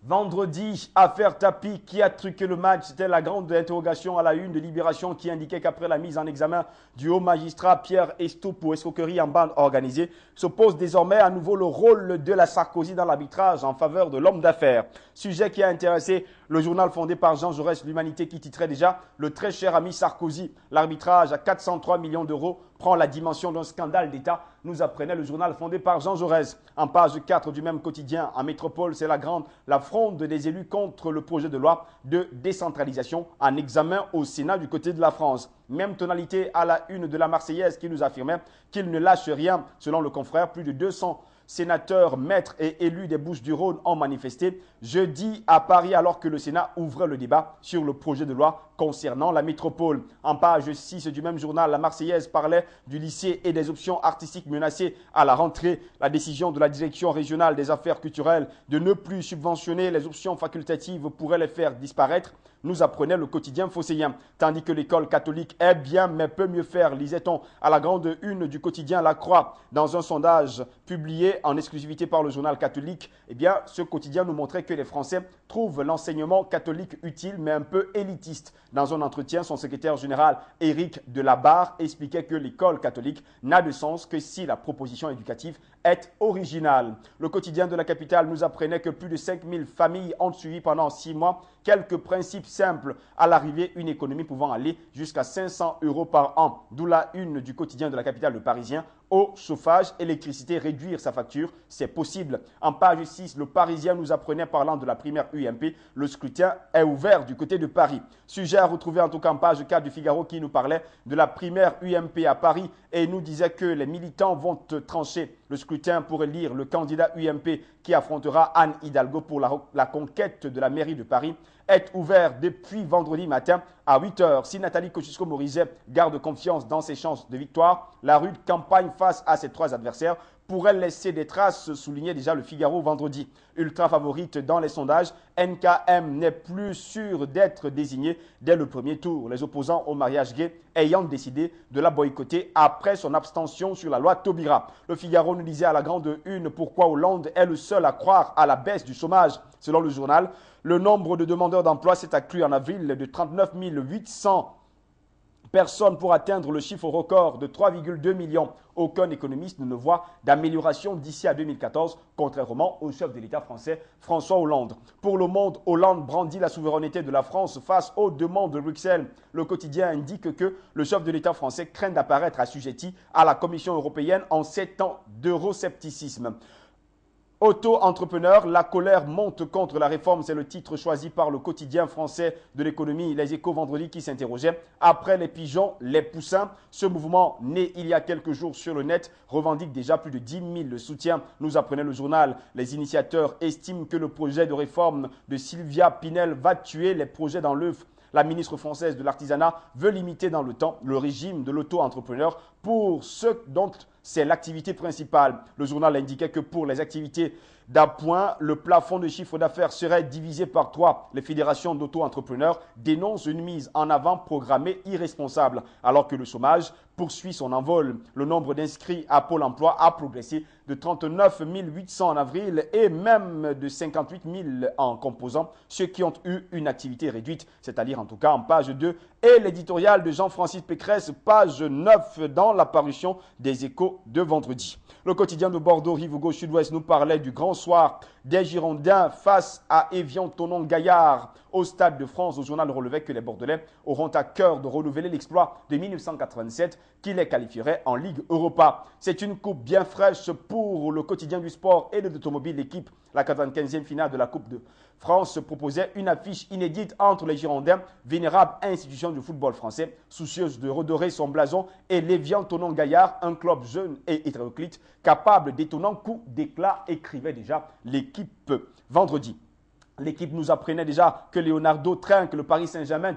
Vendredi, affaire Tapi qui a truqué le match. C'était la grande interrogation à la une de Libération qui indiquait qu'après la mise en examen du haut magistrat Pierre Estou pour escroquerie en bande organisée, se pose désormais à nouveau le rôle de la Sarkozy dans l'arbitrage en faveur de l'homme d'affaires. Sujet qui a intéressé le journal fondé par Jean Jaurès, l'Humanité, qui titrait déjà « Le très cher ami Sarkozy, l'arbitrage à 403 millions d'euros prend la dimension d'un scandale d'État », nous apprenait le journal fondé par Jean Jaurès. En page 4 du même quotidien, en métropole, c'est la fronde des élus contre le projet de loi de décentralisation en examen au Sénat du côté de la France. Même tonalité à la une de la Marseillaise qui nous affirmait qu'il ne lâche rien. Selon le confrère, plus de 200 sénateurs, maîtres et élus des Bouches-du-Rhône ont manifesté jeudi à Paris alors que le Sénat ouvrait le débat sur le projet de loi concernant la métropole. En page 6 du même journal, la Marseillaise parlait du lycée et des options artistiques menacées à la rentrée. La décision de la direction régionale des affaires culturelles de ne plus subventionner les options facultatives pourrait les faire disparaître, nous apprenait le quotidien phocéen. Tandis que l'école catholique est bien mais peut mieux faire, lisait-on à la grande une du quotidien La Croix. Dans un sondage publié en exclusivité par le journal catholique, eh bien, ce quotidien nous montrait que les Français trouvent l'enseignement catholique utile mais un peu élitiste. Dans un entretien, son secrétaire général Éric Delabarre expliquait que l'école catholique n'a de sens que si la proposition éducative est originale. Le quotidien de la capitale nous apprenait que plus de 5000 familles ont suivi pendant 6 mois quelques principes simples. À l'arrivée, une économie pouvant aller jusqu'à 500 € par an. D'où la une du quotidien de la capitale, Le Parisien. Eau, chauffage, électricité, réduire sa facture, c'est possible. En page 6, Le Parisien nous apprenait, parlant de la primaire UMP, le scrutin est ouvert du côté de Paris. Sujet à retrouver en tout cas en page 4 du Figaro qui nous parlait de la primaire UMP à Paris et nous disait que les militants vont trancher le scrutin pour élire le candidat UMP qui affrontera Anne Hidalgo pour la conquête de la mairie de Paris est ouvert depuis vendredi matin à 8 h. Si Nathalie Kosciusko-Morizet garde confiance dans ses chances de victoire, la rude campagne face à ses 3 adversaires pourrait laisser des traces, soulignait déjà le Figaro vendredi. Ultra favorite dans les sondages, NKM n'est plus sûr d'être désigné dès le premier tour. Les opposants au mariage gay ayant décidé de la boycotter après son abstention sur la loi Taubira. Le Figaro nous disait à la grande une pourquoi Hollande est le seul à croire à la baisse du chômage. Selon le journal, le nombre de demandeurs d'emploi s'est accru en avril de 39 800 personnes pour atteindre le chiffre record de 3,2 millions. Aucun économiste ne voit d'amélioration d'ici à 2014, contrairement au chef de l'État français François Hollande. Pour le Monde, Hollande brandit la souveraineté de la France face aux demandes de Bruxelles. Le quotidien indique que le chef de l'État français craint d'apparaître assujetti à la Commission européenne en 7 ans d'euroscepticisme. Auto-entrepreneur, la colère monte contre la réforme, c'est le titre choisi par le quotidien français de l'économie, Les Échos vendredi qui s'interrogeait. Après les pigeons, les poussins, ce mouvement né il y a quelques jours sur le net revendique déjà plus de 10 000 soutiens. Nous apprenait le journal. Les initiateurs estiment que le projet de réforme de Sylvia Pinel va tuer les projets dans l'œuf. La ministre française de l'Artisanat veut limiter dans le temps le régime de l'auto-entrepreneur pour ceux dont c'est l'activité principale. Le journal indiquait que pour les activités d'appoint, le plafond de chiffre d'affaires serait divisé par 3. Les fédérations d'auto-entrepreneurs dénoncent une mise en avant programmée irresponsable, alors que le chômage poursuit son envol. Le nombre d'inscrits à Pôle emploi a progressé de 39 800 en avril et même de 58 000 en composant ceux qui ont eu une activité réduite, c'est-à-dire en tout cas en page 2 et l'éditorial de Jean-Francis Pécresse, page 9 dans la parution des Échos de vendredi. Le quotidien de Bordeaux, Rive-Gauche Sud-Ouest, nous parlait du grand soir des Girondins face à Évian-Thonon-Gaillard. Au Stade de France, le journal relevait que les Bordelais auront à cœur de renouveler l'exploit de 1987 qui les qualifierait en Ligue Europa. C'est une coupe bien fraîche pour le quotidien du sport et de l'automobile. L'équipe, la 95e finale de la Coupe de France, proposait une affiche inédite entre les Girondins, vénérable institution du football français, soucieuse de redorer son blason, et l'Évian-Thonon-Gaillard, un club jeune et hétéroclite, capable d'étonnants coups d'éclat, écrivait déjà l'équipe vendredi. L'équipe nous apprenait déjà que Leonardo Trinque, le Paris Saint-Germain,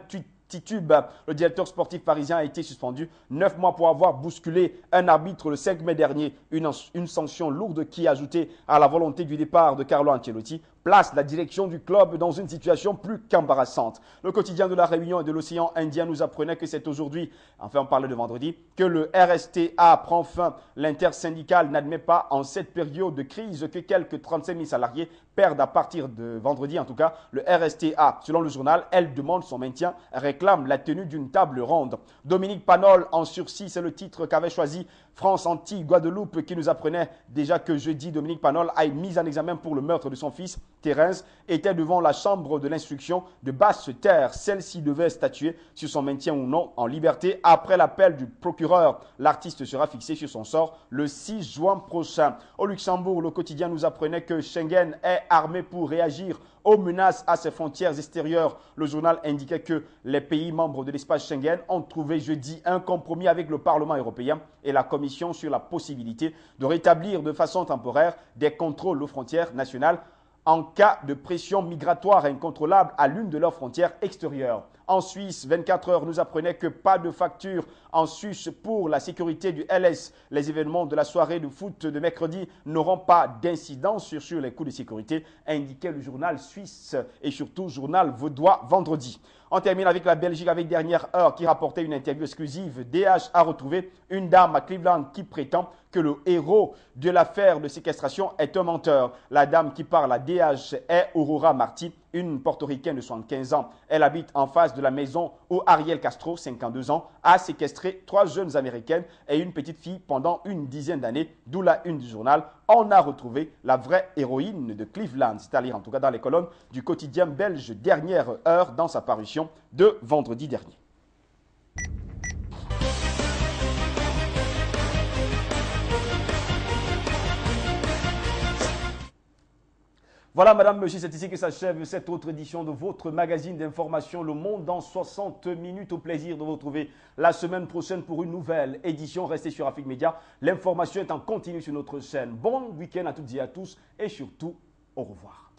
titube. Le directeur sportif parisien a été suspendu 9 mois pour avoir bousculé un arbitre le 5 mai dernier. Une sanction lourde qui, ajoutée à la volonté du départ de Carlo Ancelotti, place la direction du club dans une situation plus qu'embarrassante. Le quotidien de la Réunion et de l'océan Indien nous apprenait que c'est aujourd'hui, enfin on parlait de vendredi, que le RSTA prend fin. L'intersyndicale n'admet pas en cette période de crise que quelques 35 000 salariés perdent à partir de vendredi. En tout cas, le RSTA, selon le journal, elle demande son maintien, réclame la tenue d'une table ronde. Dominique Panol en sursis, c'est le titre qu'avait choisi France Antilles-Guadeloupe, qui nous apprenait déjà que jeudi, Dominique Panol a été mis en examen pour le meurtre de son fils. Thérèse était devant la chambre de l'instruction de Basse-Terre. Celle-ci devait statuer sur son maintien ou non en liberté. Après l'appel du procureur, l'artiste sera fixé sur son sort le 6 juin prochain. Au Luxembourg, le quotidien nous apprenait que Schengen est armé pour réagir aux menaces à ses frontières extérieures. Le journal indiquait que les pays membres de l'espace Schengen ont trouvé jeudi un compromis avec le Parlement européen et la Commission sur la possibilité de rétablir de façon temporaire des contrôles aux frontières nationales en cas de pression migratoire incontrôlable à l'une de leurs frontières extérieures. En Suisse, 24 heures nous apprenait que pas de facture en sus pour la sécurité du LS. Les événements de la soirée de foot de mercredi n'auront pas d'incidence sur les coûts de sécurité, indiquait le journal suisse et surtout journal vaudois vendredi. On termine avec la Belgique avec Dernière Heure qui rapportait une interview exclusive. DH a retrouvé une dame à Cleveland qui prétend que le héros de l'affaire de séquestration est un menteur. La dame qui parle à DH est Aurora Marty, une portoricaine de 75 ans. Elle habite en face de la maison où Ariel Castro, 52 ans, a séquestré 3 jeunes américaines et une petite fille pendant une dizaine d'années, d'où la une du journal. On a retrouvé la vraie héroïne de Cleveland, c'est-à-dire en tout cas dans les colonnes du quotidien belge Dernière Heure dans sa parution de vendredi dernier. Voilà, madame, monsieur, c'est ici que s'achève cette autre édition de votre magazine d'information Le Monde en 60 minutes. Au plaisir de vous retrouver la semaine prochaine pour une nouvelle édition. Restez sur Afrique Média. L'information est en continu sur notre chaîne. Bon week-end à toutes et à tous et surtout, au revoir.